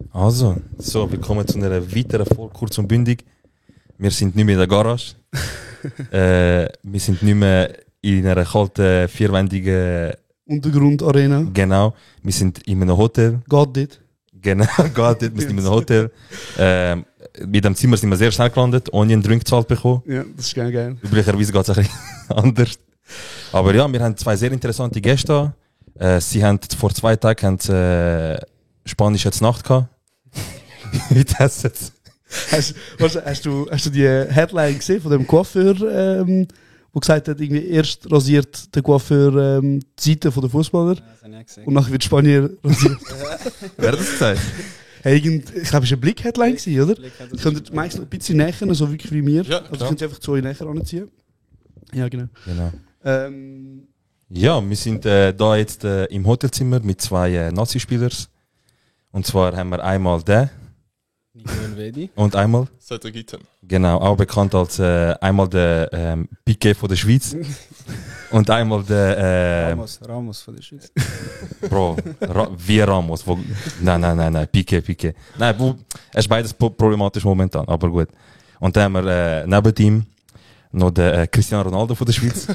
Also, willkommen zu einer weiteren Folge kurz und bündig. Wir sind nicht mehr in der Garage. Wir sind nicht mehr in einer kalten, vierwändigen Untergrundarena. Genau. Wir sind in einem Hotel. Geht nicht. Genau, geht dort. Wir sind in einem Hotel. Mit dem Zimmer sind wir sehr schnell gelandet, ohne einen Drink gezahlt bekommen. Ja, das ist geil. Üblicherweise geht es ein bisschen anders. Aber ja, wir haben zwei sehr interessante Gäste da. Sie haben vor 2 Tagen spanische Nacht gehabt. Wie das jetzt? Hast du die Headline gesehen von dem Coiffeur, der gesagt hat, irgendwie erst rasiert der Coiffeur die Seite der Fußballer und nachher wird Spanier rasiert? Wer hat das gesagt? Hey, ich glaube, es war eine Blick-Headline, oder? Ich könnte meistens ein bisschen näher, so wirklich wie mir. Ja, also ich könnte einfach zu euch näher anziehen. Ja, genau. Ja, wir sind da jetzt im Hotelzimmer mit 2 Nazi-Spielern. Und zwar haben wir einmal den und einmal Cedric Itten. Genau, auch bekannt als einmal der Piqué von der Schweiz und einmal der Ramos von der Schweiz. Bro, wie Ramos. Nein, Piqué. Nein, es ist beides problematisch momentan, aber gut. Und dann haben wir neben ihm noch den Cristiano Ronaldo von der Schweiz.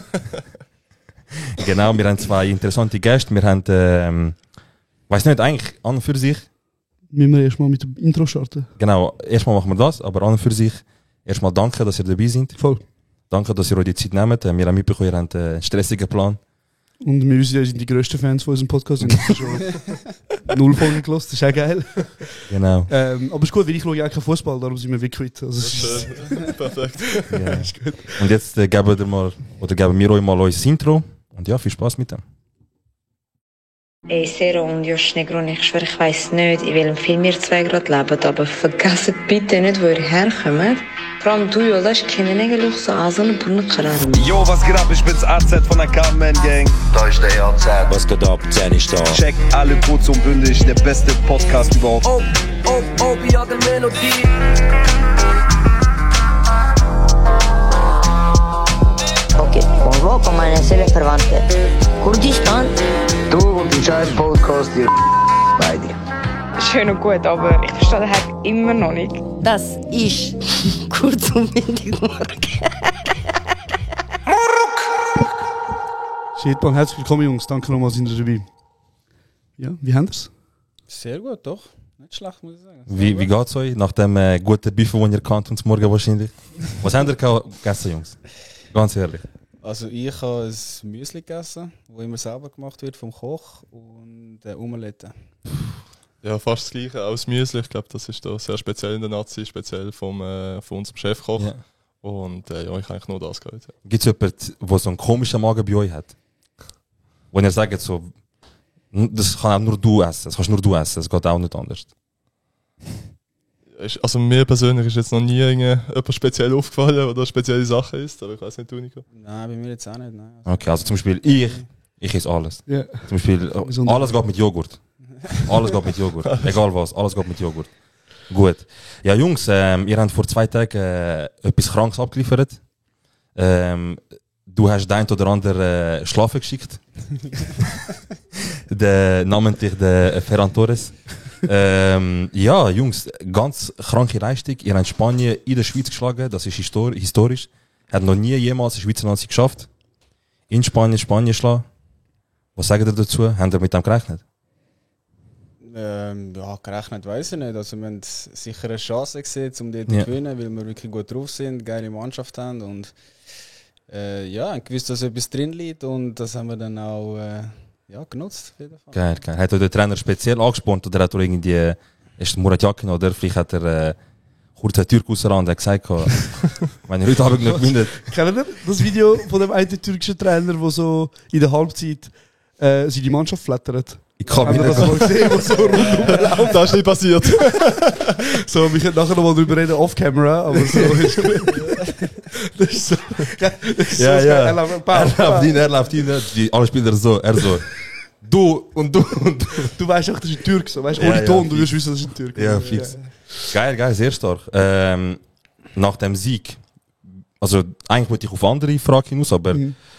Genau, wir haben 2 interessante Gäste. Wir haben, weiß nicht, eigentlich an und für sich. Müssen wir erstmal mit dem Intro starten? Genau, erstmal machen wir das, aber an und für sich erstmal danke, dass ihr dabei seid. Voll. Danke, dass ihr euch die Zeit nehmt. Wir haben mitbekommen, ihr habt einen stressigen Plan. Und wir wissen, ihr seid die grössten Fans von unserem Podcast. Wir haben schon 0 Folgen gelassen, das ist auch geil. Genau. Aber es ist gut, weil ich schaue ja keinen Fußball, darum sind wir wie quitt. Also, Perfekt. Ja. Ist gut. Und jetzt geben wir euch mal unser Intro. Und ja, viel Spaß mit dem. Ey, Sero und Josh Negro, ich schwöre, ich weiss nicht, in welchem Film ihr 2 gerade lebt, aber vergesst bitte nicht, wo ihr herkommt. Vor allem du, Jolas, kennen eigentlich so Asien und Brunnen. Yo, was geht ab? Ich bin's AZ von der Carmen Gang. Da ist der AZ. Was geht ab? Zen ist da. Check alle kurz und bündig, der beste Podcast überhaupt. Oh, ja, der Melodie. Okay, convo con Manesele Verwandte. Kurdistan? Du und die scheiß Podcast, ihr beide. Schön und gut, aber ich verstehe den Hack immer noch nicht. Das ist kurz und bündig morgen. Shit, man, herzlich willkommen, Jungs. Danke nochmal, sind ihr dabei. Ja, wie habt ihr's? Sehr gut, doch. Nicht schlecht, muss ich sagen. Wie geht's euch? Nach dem guten Buffet, den ihr kannt und morgen wahrscheinlich. Was habt ihr gegessen, Jungs? Ganz ehrlich. Also ich habe ein Müsli gegessen, das immer selber gemacht wird vom Koch und Omelette. Ja, fast das Gleiche. Auch das Müsli, ich glaube, das ist da sehr speziell in der Nazi, speziell von unserem Chefkoch. Ja. Und ja, ich habe eigentlich nur das gehört. Ja. Gibt es jemanden, der so einen komischen Magen bei euch hat? Wo ihr sagt, so, das kann auch nur du essen, das kannst nur du essen, das geht auch nicht anders. Also mir persönlich ist jetzt noch nie etwas speziell aufgefallen oder spezielle Sachen ist, aber ich weiß nicht, du Nico. Nein, bei mir jetzt auch nicht. Nein. Okay, also zum Beispiel ich esse alles. Ja. Zum Beispiel alles geht mit Joghurt. Alles geht mit Joghurt. Egal was, alles geht mit Joghurt. Gut. Ja, Jungs, ihr habt vor 2 Tagen etwas Krankes abgeliefert. Du hast den einen oder anderen schlafen geschickt. Namentlich der Ferran Torres. Ja, Jungs, ganz kranke Leistung. Ihr habt Spanien in der Schweiz geschlagen, das ist historisch. Hat noch nie jemals eine Schweizer Nazi geschafft. In Spanien schlagen. Was sagt ihr dazu? Habt ihr mit dem gerechnet? Ja, gerechnet weiss ich nicht. Also wir haben sicher eine Chance gesehen, um dort zu gewinnen, weil wir wirklich gut drauf sind, geile Mannschaft haben und haben gewusst, dass etwas drin liegt und das haben wir dann auch genutzt. Auf jeden Fall. Geil. Hat euch der Trainer speziell angespornt oder hat er irgendwie, ist Murat Yakin oder vielleicht hat er kurz einen Türk rausgerannt und hat gesagt, wenn ihr heute Abend nicht gewinnt. Kennt ihr das Video von dem einen türkischen Trainer, der so in der Halbzeit seine Mannschaft flattert? Ich kann mich das mal gesehen, wo so rundumläuft. Das ist nicht passiert. So, wir können nachher noch mal drüber reden, off-camera, aber so ist gut. Das ist so. Ja. Er läuft rein, alle Spieler so, er so. Du und du. Du weißt auch, das ist ein Türk, so, weißt, ohne Ton, du wirst wissen, das ist ein Türk. Ja, fix. Geil, sehr stark. Nach dem Sieg, also eigentlich wollte ich auf andere Fragen hinaus, aber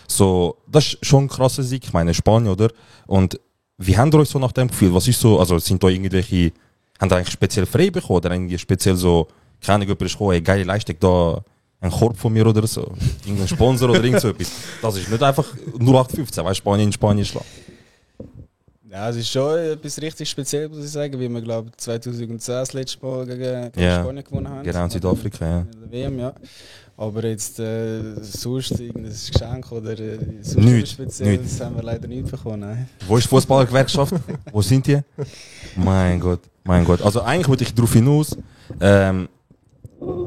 so, das ist schon ein krasser Sieg, ich meine Spanien, oder? Und wie habt ihr euch so nach dem Gefühl? Was ist so, also sind da irgendwelche Haben die eigentlich speziell frei bekommen oder irgendwie speziell so, keine Ahnung, jemand ist gekommen, ey, geile Leistung, da ein Korb von mir oder so, irgendein Sponsor oder irgend so etwas. Das ist nicht einfach 0815, weil Spanien in Spanien schlägt. Ja, es ist schon etwas richtig Spezielles, muss ich sagen, wie wir, glaube ich, 2010 das letzte Mal gegen Spanien gewonnen haben. Genau, in Südafrika, ja. In der WM, ja. Aber jetzt sonst irgendein Geschenk oder sonst Nichts, Spezielles haben wir leider nicht bekommen. Nein. Wo ist die Fußballergewerkschaft? Wo sind die? Mein Gott. Also eigentlich wollte ich darauf hinaus,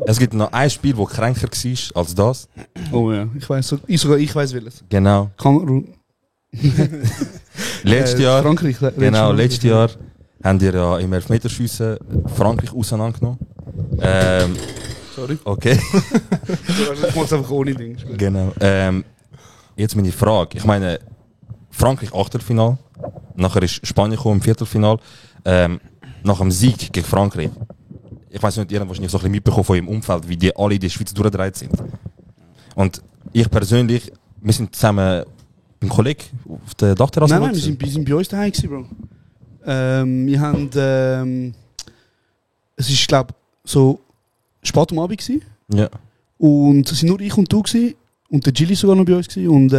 es gibt noch ein Spiel, das kränker war als das. Oh ja, ich weiß welches. Genau. Kamerun. Letztes Jahr. Frankreich. Letztes Jahr haben wir ja im Elfmeterschiessen Frankreich auseinandergenommen. Sorry. Okay. Ich muss einfach ohne Ding spielen. Genau. Jetzt meine Frage. Ich meine, Frankreich Achtelfinal, nachher ist Spanien gekommen im Viertelfinal. Nach dem Sieg gegen Frankreich. Ich weiß nicht, ihr habt wahrscheinlich so ein bisschen mitbekommen von ihrem Umfeld, wie die alle in der Schweiz durchgedreht sind. Und ich persönlich, wir sind zusammen beim Kollegen auf der Dachterrasse. Nein, wir sind bei uns daheim gewesen, Bro. Wir haben, es ist, glaube ich, so spät am Abend gewesen. Ja. Und es sind nur ich und du gewesen. Und der Gilly sogar noch bei uns gewesen. Und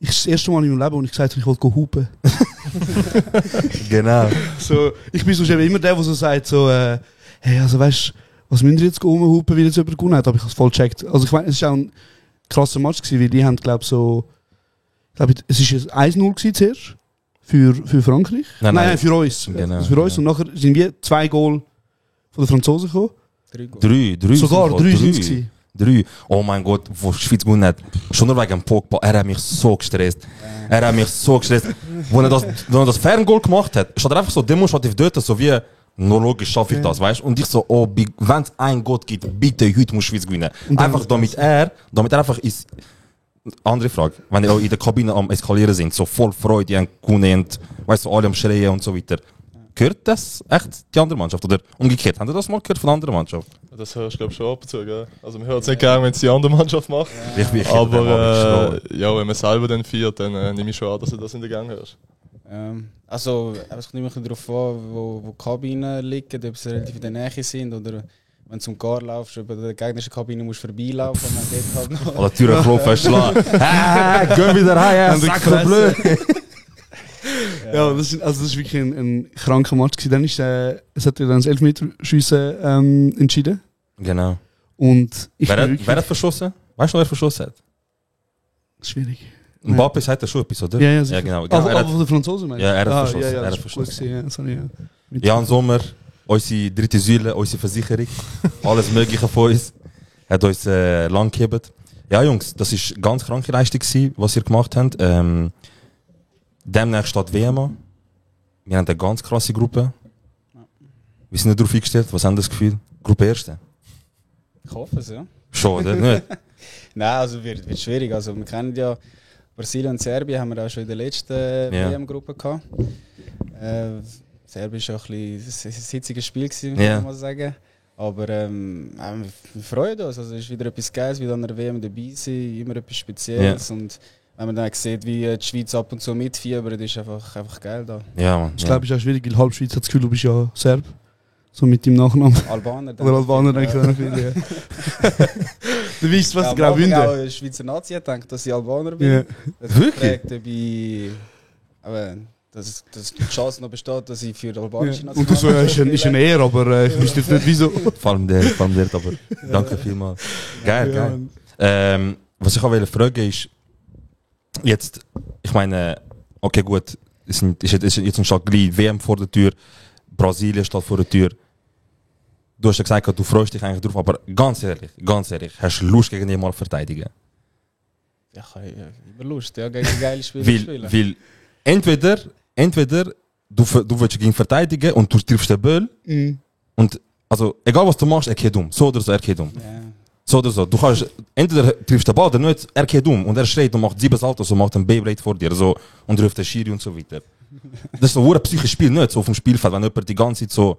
ich das erste Mal in meinem Leben, wo ich gesagt habe, ich wollte hupen. Genau. So, ich bin sonst eben immer der so sagt, so, hey, also weißt du, was müssen wir jetzt rumhupen, weil jetzt jemand gewonnen hat? Aber ich habe es voll gecheckt. Also ich meine, es war auch ein krasser Match gewesen, weil die haben, glaube ich, so, es war 1-0 gewesen zuerst. Für Frankreich? Nein, für uns. Genau, also für uns. Und nachher sind wir 2 Goal von den Franzosen gekommen. 3 Sogar 3 sind es. 3. Oh mein Gott, wo die Schweiz gewonnen hat. Schon nur wegen Pogba. Er hat mich so gestresst. Wo er das Ferngoal gemacht hat, steht er einfach so demonstrativ dort, so wie, nur logisch schaffe ich das, weißt du? Und ich so, oh, wenn es einen Gott gibt, bitte, heute muss Schweiz gewinnen. Einfach damit er einfach ist. Andere Frage, wenn ihr auch in der Kabine am Eskalieren sind, so voll Freude, die haben gewonnen, weißt du, alle am Schreien und so weiter. Gehört das echt die andere Mannschaft? Oder umgekehrt, habt ihr das mal gehört von der anderen Mannschaft? Das hörst du, glaube ich, schon ab und zu, gell? Also, man hört es nicht gerne, wenn es die andere Mannschaft macht. Ja. Aber, ja, wenn man selber dann feiert, dann nehme ich schon an, dass du das in der Gang hörst. Also, es kommt immer darauf an, wo die Kabinen liegen, ob sie relativ in der Nähe sind oder wenn du zum Gar laufst, über der gegnerischen Kabine musst du vorbeilaufen und dann geht halt noch. Oder die Türen klopfen, schlagen. Geh wieder heim, Sack blöd. Ja, das ist wirklich ein kranker Match gewesen. Dann ist, es hat dann das Elfmeterschiessen entschieden. Genau. Und wer hat verschossen? Weißt du noch, wer verschossen hat? Schwierig. Mbappé sagt das schon etwas, oder? Ja, genau. Aber von den Franzosen, meinst du? Ja, er hat verschossen. Ja, er das hat ist gut gewesen, ja. Jan Sommer, unsere dritte Säule, unsere Versicherung, alles Mögliche von uns, hat uns lang gehebt. Ja, Jungs, das war eine ganz kranke Leistung gewesen, was ihr gemacht habt. Demnächst steht WM an. Wir haben eine ganz krasse Gruppe. Wir sind nicht darauf eingestellt. Was haben das Gefühl? Gruppe Erste? Ich hoffe es, ja. Schon, oder nicht? Nein, also wird schwierig. Also wir kennen ja Brasilien und Serbien, haben wir auch schon in der letzten WM-Gruppe gehabt. Serbien war auch ein bisschen ein hitziges Spiel, muss man sagen. Aber wir freuen uns. Also es ist wieder etwas Geiles, wie an der WM dabei sein, immer etwas Spezielles. Und wenn man dann sieht, wie die Schweiz ab und zu mitfiebert, ist einfach geil da. Ja, Mann. Ich glaube, es ist auch schwierig, weil halb Schweiz hat das Gefühl, du bist ja Serb. So mit dem Nachnamen. Albaner. Oder Albaner, denke ich auch viel. Du weißt, was ja, du genau auch Schweizer Nazi hat gedacht, dass ich Albaner bin. Ja. Wirklich? Aber dass die Chance noch besteht, dass ich für die albanische Nazi. Und du so, ist eine Ehre, aber ich wüsste jetzt nicht wieso. Vor allem der, aber danke vielmals. Geil. Was ich auch fragen ist, jetzt, ich meine, okay gut, es ist jetzt ein Schlag gleich, WM vor der Tür, Brasilien steht vor der Tür. Du hast ja gesagt, du freust dich eigentlich drauf, aber ganz ehrlich, hast du Lust gegen jemanden verteidigen? Ja, ich habe immer Lust, ja, gegen geile Spieler zu spielen. Weil entweder du willst gegen verteidigen und du triffst den Ball und also egal was du machst, er geht um. So oder so, er geht um. Ja. So oder so. Du kannst entweder triffst den Ball oder nicht, er geht um und er schreit und macht 7 Saltos und macht einen Beyblade vor dir so, und ruft den Schiri und so weiter. Das ist so ein psychisches Spiel, nicht so auf dem Spielfeld, wenn jemand die ganze Zeit so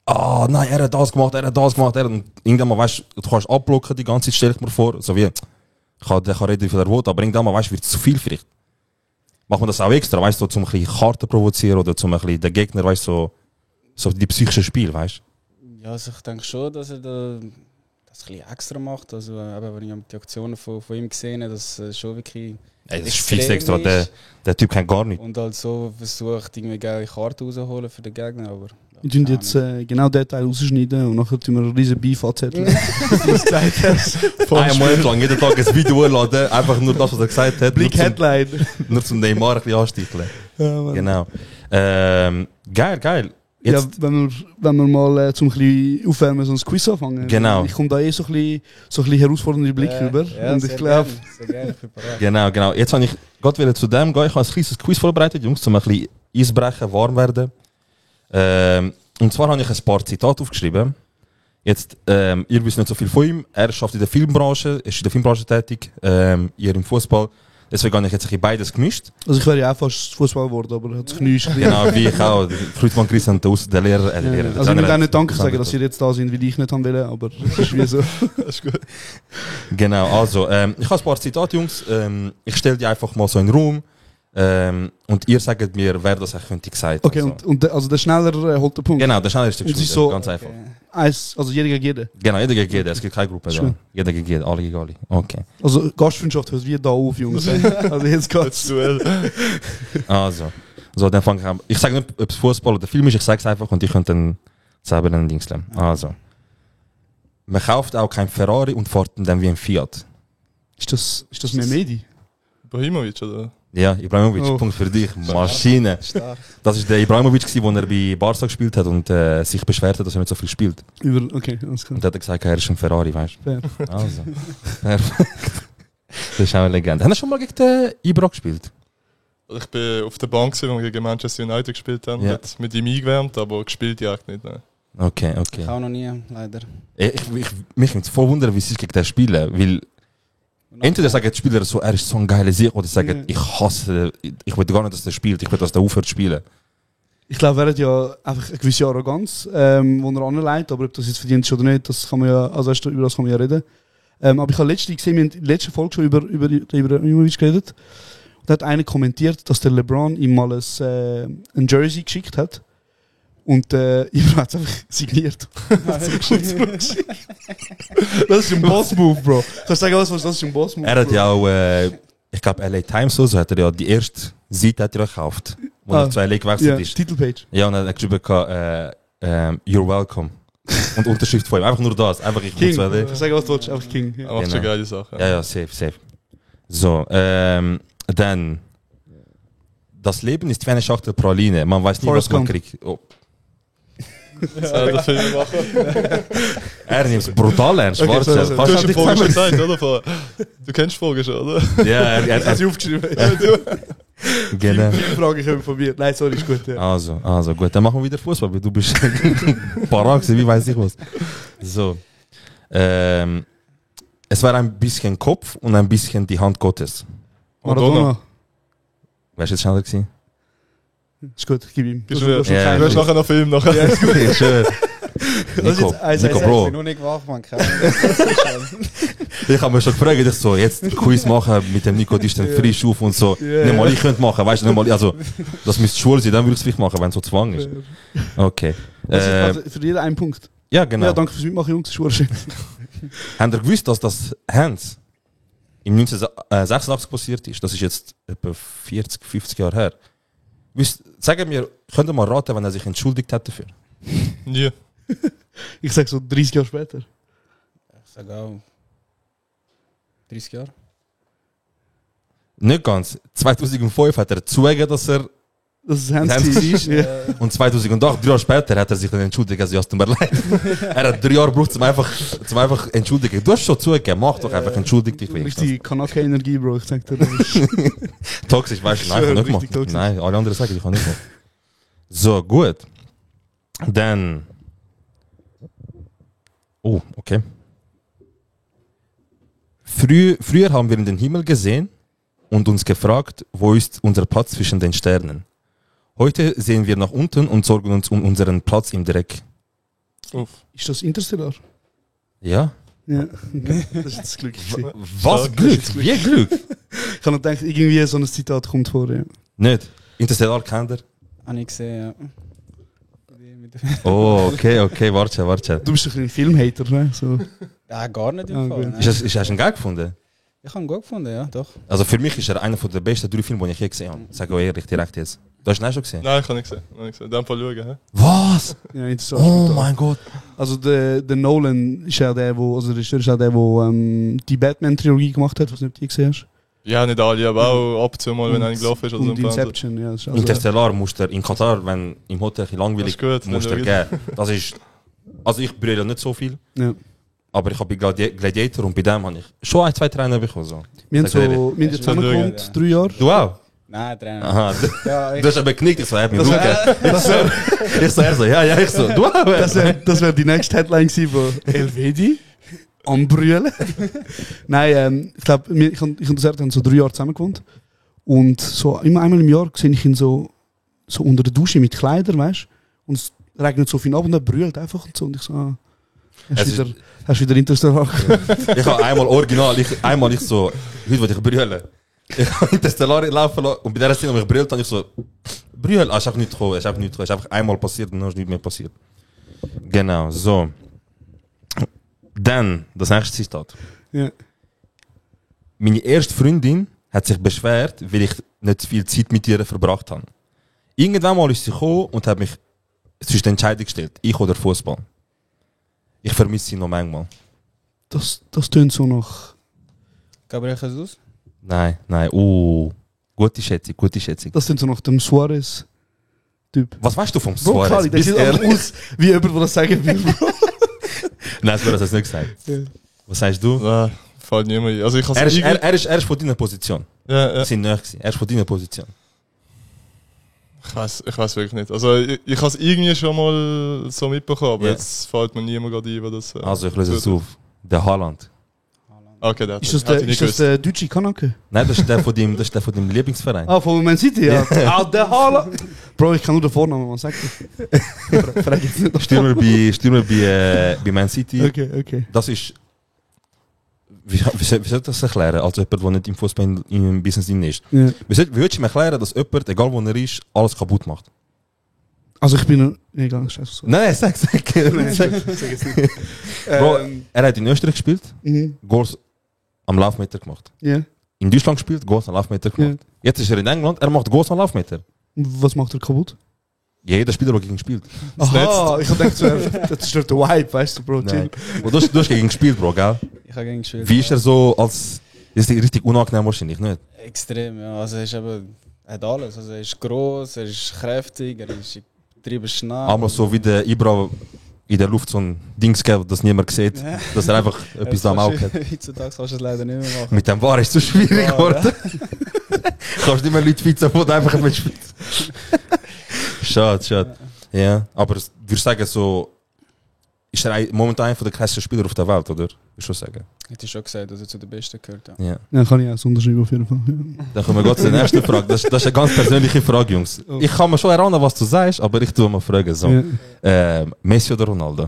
nein, er hat das gemacht, und irgendwann mal weißt du kannst abblocken die ganze Zeit, stell ich mir vor, so wie der kann reden, wie viel er will, aber irgendwann mal weißt du, wird es zu viel vielleicht. Macht man das auch extra, weißt du, so, zum ein bisschen Karten provozieren oder zum ein bisschen den Gegner, weißt du, so So die psychischen Spiele, weißt du? Ja, also ich denke schon, dass er das ein bisschen extra macht. Also, eben, wenn ich die Aktionen von ihm gesehen habe, dass es schon wirklich. Ey, das ist fix extra, der Typ kennt gar nicht. Und halt so versucht, irgendwie geile Karten rauszuholen für den Gegner. Aber, wir tun jetzt genau den Teil rausschneiden und nachher tun wir einen riesen Beef anzetteln. Ein Monat lang, jeden Tag ein Video laden, einfach nur das, was er gesagt hat. Blick Headline. Nur zum Neymar ein bisschen ansticheln. Ja, genau. Geil. Jetzt, ja, wenn wir mal zum ein bisschen aufwärmen, so ein Quiz anfangen. Genau. Ich komme da so ein bisschen herausfordernde Blick rüber. Ja, und ich glaube. Genau. Jetzt habe ich gerade wieder zu dem gehen. Ich habe ein kleines Quiz vorbereitet, Jungs, um ein bisschen Eisbrechen, warm werden. Und zwar habe ich ein paar Zitate aufgeschrieben. Jetzt, ihr wisst nicht so viel von ihm. Er arbeitet in der Filmbranche, ist in der Filmbranche tätig, ihr im Fußball. Deswegen habe ich jetzt ein bisschen beides gemischt. Also ich wäre ja auch fast Fußball geworden, aber hat das Knie Genau, wie ich auch. Kreuzmann Christian, der Lehrer. Also ich will auch nicht Danke sagen, dass ihr jetzt da sind, wie ich nicht haben will, aber das ist wie so. Das ist gut. Genau, also, ich habe ein paar Zitate, Jungs. Ich stelle die einfach mal so in den Raum. Und ihr sagt mir, wer das könnte gesagt. Okay, und also der schneller holt den Punkt. Genau, der schneller ist der Punkt. So, ganz einfach. Also jeder gegen jeden. Genau, jeder gegen jeden. Es gibt keine Gruppe da. Jeder gegen jeden, alle gegen alle. Okay. Also Gastfreundschaft hört wie da auf, Jungs. Also jetzt geht's. Duell. Also, so, dann fange ich an. Ich sage nicht, ob es Fußball oder Film ist, ich sage es einfach und ich könnte dann selber einen Dings lernen. Also. Man kauft auch kein Ferrari und fährt dann wie ein Fiat. Ist das Mehmedi? Ibrahimovic, oder? Ja, Ibrahimovic, Punkt für dich. Maschine. Das war der Ibrahimovic, der bei Barca gespielt hat und sich beschwert hat, dass er nicht so viel spielt. Okay, alles klar. Und er hat gesagt, er ist ein Ferrari, weißt du? Fair. Also. Perfekt. Das ist auch eine Legende. Haben Sie schon mal gegen den Ibra gespielt? Ich bin auf der Bank, als wir gegen Manchester United gespielt haben. Ja. Hat mit ihm eingewärmt, aber gespielt ja nicht. Ne? Okay. Ich auch noch nie, leider. Mich würde es voll wundern, wie sie gegen den spielen, weil entweder sagen die Spieler so, er ist so ein geiler Sieg, oder sagen, ich hasse, ich will gar nicht, dass er spielt, ich will, dass er aufhört zu spielen. Ich glaube, er hat ja einfach eine gewisse Arroganz, die er anlegt, aber ob das jetzt verdient ist oder nicht, das kann man ja, also über das kann man ja reden. Aber ich habe letztens gesehen, wir haben in der letzten Folge schon über Ibrahimovic geredet. Und da hat einer kommentiert, dass der LeBron ihm mal ein Jersey geschickt hat. Und Ibra hat es einfach signiert. Das ist ein Boss-Move, Bro. Kannst du sagen, das ist ein Boss-Move? Er hat ja auch, ich glaube, LA Times so hat er ja die erste Seite hat er gekauft, wo er zu LA gewechselt ist. Titelpage. Ja, und er hat geschrieben, you're welcome. Und Unterschrift von ihm. Einfach nur das. Einfach ich King. zu LA. Ich sage, was du willst, einfach King. Ja. Macht schon geile Sache. Ja, safe. So, dann. Das Leben ist wie eine Schachtel Praline. Man weiß nie, was man kriegt. Oh. Der Film machen. Er nimmt es brutal ernst. Okay, Schwarz. Du hast die Folge schon gesagt, oder? Du kennst die Folge schon, oder? Ja, Er hat sie aufgeschrieben. Genau. Viele Fragen kommen von mir. Nein, sorry, ist gut. Ja. Also gut, dann machen wir wieder Fußball, weil du bist parat gewesen, wie weiß ich was. So. Es war ein bisschen Kopf und ein bisschen die Hand Gottes. Maradona. Wärst du jetzt schneller gewesen? Ist gut, gib ihm. Du hast nachher noch Film. Nachher. Ja, ist gut. Schön. Nico, Bro. Ich bin noch nicht gewagt, man. Ich habe mir schon gefragt, ich so, jetzt Quiz machen mit dem Nico, die ist dann frisch auf und so. Nicht mal ich könnte machen, weißt du, nicht mal, also, das müsste schwul sein, dann würde ich es vielleicht machen, wenn es so Zwang ist. Okay. Also für jeden einen Punkt. Ja, genau. Ja, danke fürs Mitmachen, Jungs, das ist schön. Habt ihr gewusst, dass das Hans im 1986 passiert ist? Das ist jetzt etwa 40, 50 Jahre her. Sagen mir, könnt ihr mal raten, wenn er sich entschuldigt hat dafür? Nie. Ich sag so 30 Jahre später. Ich sage auch 30 Jahre. Nicht ganz. 2005 hat er zugegeben, dass er das ist Hans ist. Und 2008, 3 Jahre später, hat er sich dann entschuldigt, also ja, es tut mir leid. Er hat 3 Jahre gebraucht, zum einfach entschuldigen. Du hast schon zugegeben, mach doch einfach, entschuldig dich wenigstens. Richtig Kanake-Energie, Bro, ich sag dir. Toxisch, weißt du, nein, ich kann nicht machen. Nein, alle anderen sagen, ich kann nicht machen. So, gut. Dann. Oh, okay. Früher haben wir in den Himmel gesehen und uns gefragt, wo ist unser Platz zwischen den Sternen? Heute sehen wir nach unten und sorgen uns um unseren Platz im Dreck. Ist das Interstellar? Ja. Ja, okay. Das ist das Glück. Was Glück? Wie Glück? Ich habe noch gedacht, irgendwie so ein Zitat kommt vor. Ja. Nicht. Interstellar kennt ihr? Habe ich gesehen, ja. Oh, okay, warte. Du bist ein Filmhater, ne? So. Ja, gar nicht im Fall. Hast du ihn geil gefunden? Ich habe ihn gut gefunden, ja, doch. Also für mich ist er einer der besten 3 Filme, die ich je gesehen habe. Sag ich ehrlich, direkt jetzt. Du hast ihn auch schon gesehen? Nein, ich habe nicht gesehen. In dem Fall schauen, hä? Was? Ja, interessant. Oh mein Gott. Also der Nolan ist ja der, also der Regisseur ist ja der, der die Batman-Trilogie gemacht hat, was du nicht gesehen hast. Ja, nicht alle, aber auch ab und zu mal, wenn einer gelaufen ist oder so. Und Inception, ja. Also Interstellar musst du in Katar, wenn im Hotel langweilig ist, musst du geben. Das ist... Also ich brülle nicht so viel. Ja. Aber ich habe bei Gladiator und bei dem habe ich schon 1, 2 Trainer bekommen. So. Wir haben jetzt zusammengekommen, 3 Jahre. Du auch? Nein, Trainer. Aha. Ja, Du hast aber geknickt, ich so, er hat mich Bruder. Ich so, ja, ich so, du auch? Das wär die nächste Headline gewesen von Elvedi am Brüllen. Nein, ich glaube, ich und der haben so 3 Jahre zusammen gewohnt. Und so immer einmal im Jahr sehe ich ihn so unter der Dusche mit Kleidern, weißt du? Und es regnet so viel ab und er brüllt einfach und so. Und ich so, hast du wieder Interstellar gehört? Ich habe einmal original, ich so, heute will ich brüllen. Ich habe Interstellar laufen lassen und bei der Szene, wo ich brüllt habe, ich so, brüllen, ist einfach nicht gekommen, ist einfach einmal passiert und dann ist nicht mehr passiert. Genau, so. Dann, das nächste Zitat. Ja. Meine erste Freundin hat sich beschwert, weil ich nicht viel Zeit mit ihr verbracht habe. Irgendwann mal ist sie gekommen und hat mich zwischen die Entscheidung gestellt, ich oder Fußball. Ich vermisse sie noch manchmal. Das tönt so nach... Gabriel Jesus? Nein. Gute Schätzung. Das tönt so nach dem Suarez-Typ. Was weißt du vom Bro, Suarez? Kali, der sieht einfach aus, wie jemand, der das sagen will. Nein, Suarez hat es nicht gesagt. Ja. Was sagst du? Nein, fällt niemand ein. Also ich er ist von deiner Position. Ja. Wir sind näher gewesen. Er ist von deiner Position. Ich weiß wirklich nicht. Also ich habe es irgendwie schon mal so mitbekommen, aber jetzt fällt mir niemand gerade ein, was das... Also ich löse es auf. Der Haaland. Okay, der ist das der deutsche Kanake? Nein, das ist der von deinem Lieblingsverein. Ah, von Man City, ja. Der Haaland. Bro, ich kann nur den Vornamen, man sagt das. Frag jetzt nicht. Stürmer bei Man City. Okay. Das ist... Wie soll ich das erklären, als jemand, der nicht im Fußball im Business drin ist? Ja. Wie würdest du mir erklären, dass jemand, egal wo er ist, alles kaputt macht? Also ich bin... Egal, scheiße. Nein, sag es nicht. Bro, er hat in Österreich gespielt, Goals am Laufmeter gemacht. Ja. In Deutschland gespielt, Goals am Laufmeter gemacht. Jetzt ist er in England, er macht Goals am Laufmeter. Was macht er kaputt? Jeder Spieler, der gegen ihn spielt. Aha, ich hab gedacht, das ist der Vibe, weißt du, Bro. Nein. Du hast gegen ihn gespielt, Bro, gell? Ich habe gegen gespielt. Wie ist er so als... Ist er richtig unangenehm wahrscheinlich, nicht? Extrem, ja. Also er ist eben... Er hat alles. Also er ist gross, er ist kräftig, er ist übertrieben schnell. Einmal so wie der Ibra in der Luft so ein Dings gegeben, das niemand sieht. Dass er einfach etwas am Auge hat. Heutzutage kannst du es leider nicht mehr machen. Mit dem Bar ist es so schwierig geworden. Kannst nicht mehr Leute fitzen, die einfach mitspielen. Schade. Ja, aber ich würde sagen, so ist er momentan einer der krassesten Spieler auf der Welt, oder? Ich würde schon sagen. Hätte ich schon gesagt, dass er zu den Besten gehört. Ja. Ja, kann ich auch so unterschreiben auf jeden Fall. Ja. Dann kommen wir gleich zur nächsten Frage. Das ist eine ganz persönliche Frage, Jungs. Ich kann mir schon erinnern, was du sagst, aber ich tue mal fragen. So. Ja. Messi oder Ronaldo?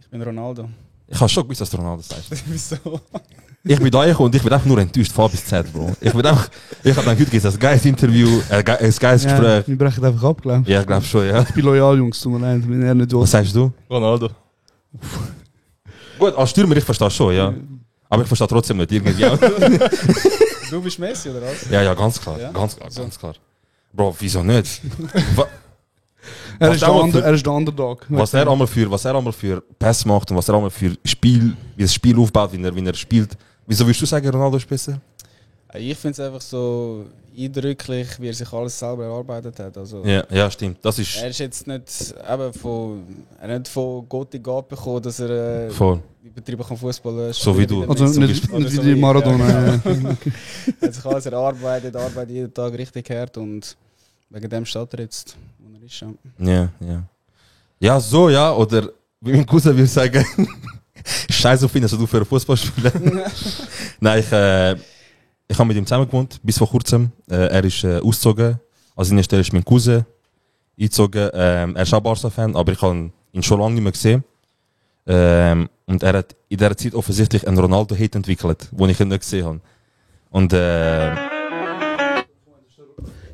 Ich bin Ronaldo. Ich habe schon gewusst, dass du Ronaldo sagst. Wieso? Ich bin da gekommen und ich bin einfach nur enttäuscht, von A bis Z, Bro. Ich habe gedacht, heute gibt es ein geiles Interview, ein geiles Gespräch. Wir brechen einfach ab, glaube ich. Ja, ich glaube schon, ja. Ich bin loyal, Jungs, tut mir leid, wenn er nicht will. Was sagst du? Ronaldo. Gut, als Stürmer, ich verstehe schon, ja. Aber ich verstehe trotzdem nicht irgendwie. Du bist Messi, oder was? Ja, ganz klar. Ja? Ganz klar. Bro, wieso nicht? Er ist der Underdog. Was er einmal für Pass macht und was er einmal für Spiel, wie das Spiel aufbaut, wie er spielt. Wieso würdest du sagen, Ronaldo ist besser? Ich finde es einfach so eindrücklich, wie er sich alles selber erarbeitet hat. Also, ja, stimmt. Das ist er ist jetzt nicht von Gott in Gott bekommen, dass er übertrieben Fußball spielt. So wie du. Also nicht wie die Maradona. Er hat sich alles erarbeitet, arbeitet jeden Tag richtig hart und wegen dem steht er jetzt, wo er ist. Ja. Ja, so, ja. Oder wie mein Cousin würde sagen, scheiß auf ihn, dass du für einen Fußball spielst. Nein, ich habe mit ihm zusammen gewohnt, bis vor kurzem. Er ist ausgezogen. An seiner Stelle ist mein Cousin eingezogen. Er ist auch Barca-Fan, aber ich habe ihn schon lange nicht mehr gesehen. Und er hat in dieser Zeit offensichtlich einen Ronaldo-Hate entwickelt, den ich ihn nicht gesehen habe. Und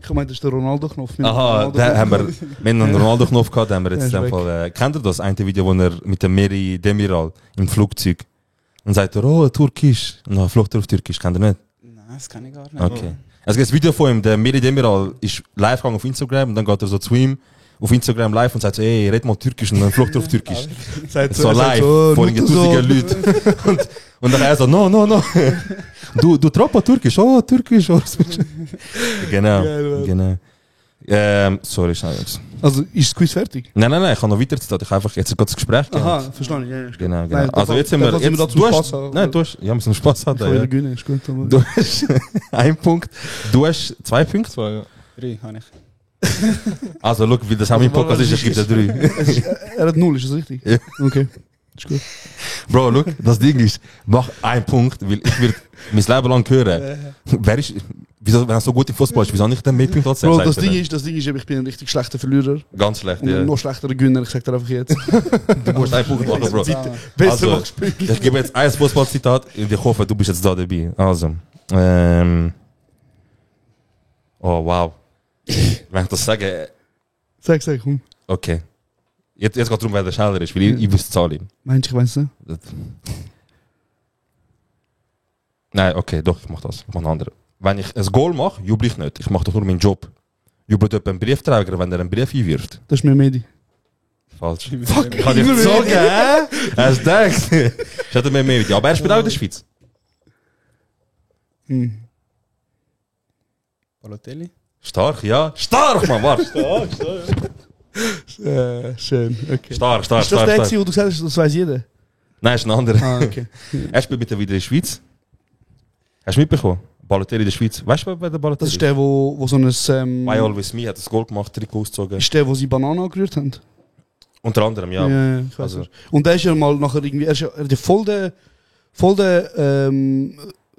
Ich meine, das ist der Ronaldo-Knopf. Aha, da haben wir einen Ronaldo-Knopf gehabt, haben wir jetzt in dem Fall. Kennt ihr das eine Video, wo er mit dem Meri Demiral im Flugzeug und sagt er, oh, Türkisch. Und dann flucht er auf Türkisch. Kennt ihr nicht? Nein, das kann ich gar nicht. Okay. Es gibt ein Video von ihm, der Meri Demiral ist live gegangen auf Instagram und dann geht er so zu ihm auf Instagram live und sagt so, ey, red mal Türkisch und dann flucht er auf Türkisch. So live, vor den tausenden Leuten. Und dann er so, no. Du troppa Türkisch, Türkisch. Genau. Sorry, schnell jetzt. Also ist das Quiz fertig? Nein, ich kann noch weiter zitieren. Ich habe einfach jetzt gerade das Gespräch gehabt. Aha, verstehe ich. Ja. Genau. Nein, also jetzt sind wir... Jetzt, du hast, nein, du hast... Ja, wir sind Spaß haben. Ja. Ist gut, aber du hast 1 Punkt. Du hast 2 Punkte? 2, ja. 3 habe ich. Also, schau, wie das auch mein Podcast ist, es gibt ja 3. Er hat 0, ist das richtig? Ja. Okay, ist gut. Bro, schau, das Ding ist, mach 1 Punkt, weil ich will mein Leben lang hören. Wer ist... Wieso, wenn er so gut im Fußball ist, wieso nicht den mehr Punkte erzählen? Bro, das Ding ist, ich bin ein richtig schlechter Verlierer. Ganz schlecht, und ein noch schlechterer Gewinner, ich sag dir einfach jetzt. Du musst 1 Punkt machen, Bro. Besser also, ich gebe jetzt ein Fußballzitat und ich hoffe, du bist jetzt da dabei. Also, oh wow. Wenn ich das sage... Sag, komm. Okay. Jetzt geht es darum, wer der schneller ist, weil ich wüsste die Zahl. Meinst du, ich weiß nicht? Nein, okay, doch, ich mach das. Ich mach einen anderen. Wenn ich ein Goal mache, jubel ich nicht. Ich mache doch nur meinen Job. Jubelt jemand einen Briefträger, wenn er einen Brief einwirft? Das ist mir Medi. Falsch. Fuck, kann ich nicht sagen, hä? Hast du gedacht? Ich hatte mehr Medi. Aber er spielt auch in der Schweiz. Balotelli? Stark, ja. Stark, Mann, warte. Schön, okay. Stark. Ist das der, wo du gesagt hast, das weiß jeder? Nein, ist ein anderer. Ah, okay. Er spielt bitte wieder in der Schweiz. Hast du mitbekommen? Balotelli in der Schweiz. Weißt du, wer der Balotelli ist? Das ist der, wo so ein... My Always Me hat das Goal gemacht, Trikot ausgezogen. Ist der, wo sie Bananen angerührt haben? Unter anderem, ja. Ja, ich weiß also. Und der ist ja mal nachher irgendwie... Er hat voll den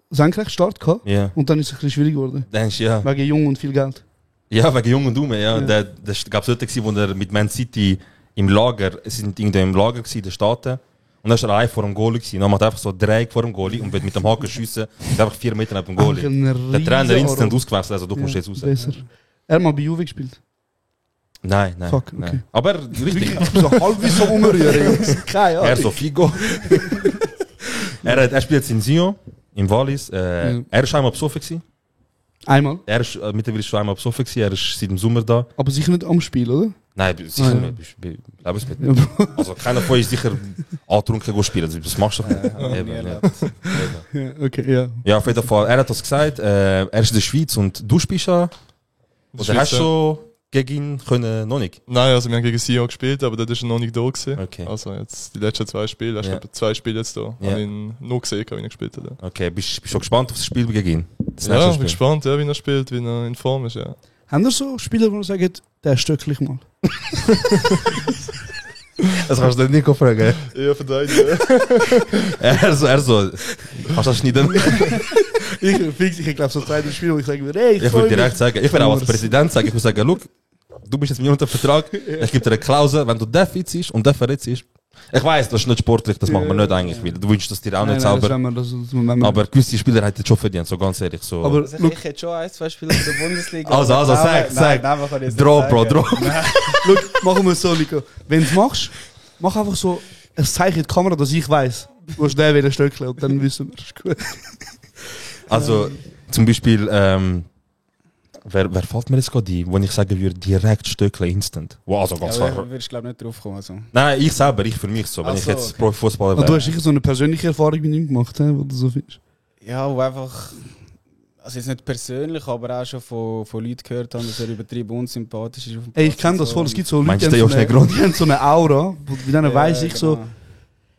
Senkrechtstart gehabt. Yeah. Und dann ist es ein bisschen schwierig geworden. Denkst du, ja. Wegen Jung und viel Geld. Ja, wegen Jung und Dumme, ja. Das gab es Leute, wo er mit Man City im Lager, es sind irgendwie im Lager gewesen, in den Staaten. Und dann war er allein vor dem Goalie gewesen. Dann macht er einfach so Dreieck vor dem Goalie und wird mit dem Haken schiessen. Und einfach 4 Meter neben dem Goalie. Der Trainer instant ausgewechselt, also du kommst jetzt raus. Besser. Er hat mal bei Juve gespielt. Nein. Fuck, okay. Nein. Aber richtig. So halb wie so umrühren. Keine Ahnung. Er so Figo. Er spielt jetzt in Sion, im Wallis. Er war einmal besoffen gewesen. Einmal? Er ist mittlerweile schon einmal besoffen gewesen. Er ist seit dem Sommer da. Aber sicher nicht am Spiel, oder? Nein, sicher nicht. Lebensmittel. Also keiner von euch ist sicher angetrunken spielen. Das machst du doch. Okay, ja. Ja, auf jeden Fall. Er hat das gesagt. Er ist in der Schweiz und du spielst ja. Oder hast du schon gegen ihn können? Noch nicht? Nein, also wir haben gegen Sion gespielt, aber dort ist er noch nicht da gewesen. Okay. Also jetzt die letzten 2 Spiele, er ist 2 Spiele jetzt da. Ja. Habe ihn noch gesehen, wie er gespielt hat. Okay, bist du schon gespannt auf das Spiel gegen ihn? Ja, ich bin gespannt, ja, wie er spielt, wie er in Form ist, ja. Haben wir so Spieler, die sagen, der stöcklich mal? Das kannst du nicht fragen. Ja, verteidigen. Er so. Kannst du das schneiden? Ich glaube, so 2 Spiele, wo ich sage, hey, ich würde direkt sagen, ich würde auch als Präsident sagen, ich würde sagen, look, du bist jetzt mit mir unter Vertrag, ich gebe dir eine Klausel, wenn du der fit ist und der verletzt ist. Ich weiss, das ist nicht sportlich, das macht man nicht eigentlich, weil du wünschst das dir auch nicht selber. Aber gewisse Spieler hätten schon verdient, so ganz ehrlich. So. Aber also ich hätte schon 1-2 Spieler in der Bundesliga. Also sag. Drop, Bro, drop. Look, machen wir es so, Nico. Wenn du es machst, mach einfach so ein Zeichen in die Kamera, dass ich weiss, du hast den wieder Stöckchen und dann wissen wir, das ist gut. Also, zum Beispiel, wer fällt mir jetzt gerade ein, wo ich sagen würde, direkt Stöckchen instant? Wow, also ganz klar. Da würdest du glaube nicht drauf kommen. Also. Nein, ich für mich so, wenn ich jetzt Profifußballer wäre. Du hast sicher so eine persönliche Erfahrung mit ihm gemacht, wo du so findest? Ja, wo einfach, also jetzt nicht persönlich, aber auch schon von Leuten gehört haben, dass er übertrieben unsympathisch ist. Ey, ich kenne das voll, es gibt so Leute, die haben so eine Aura, wo bei denen weiss ich so,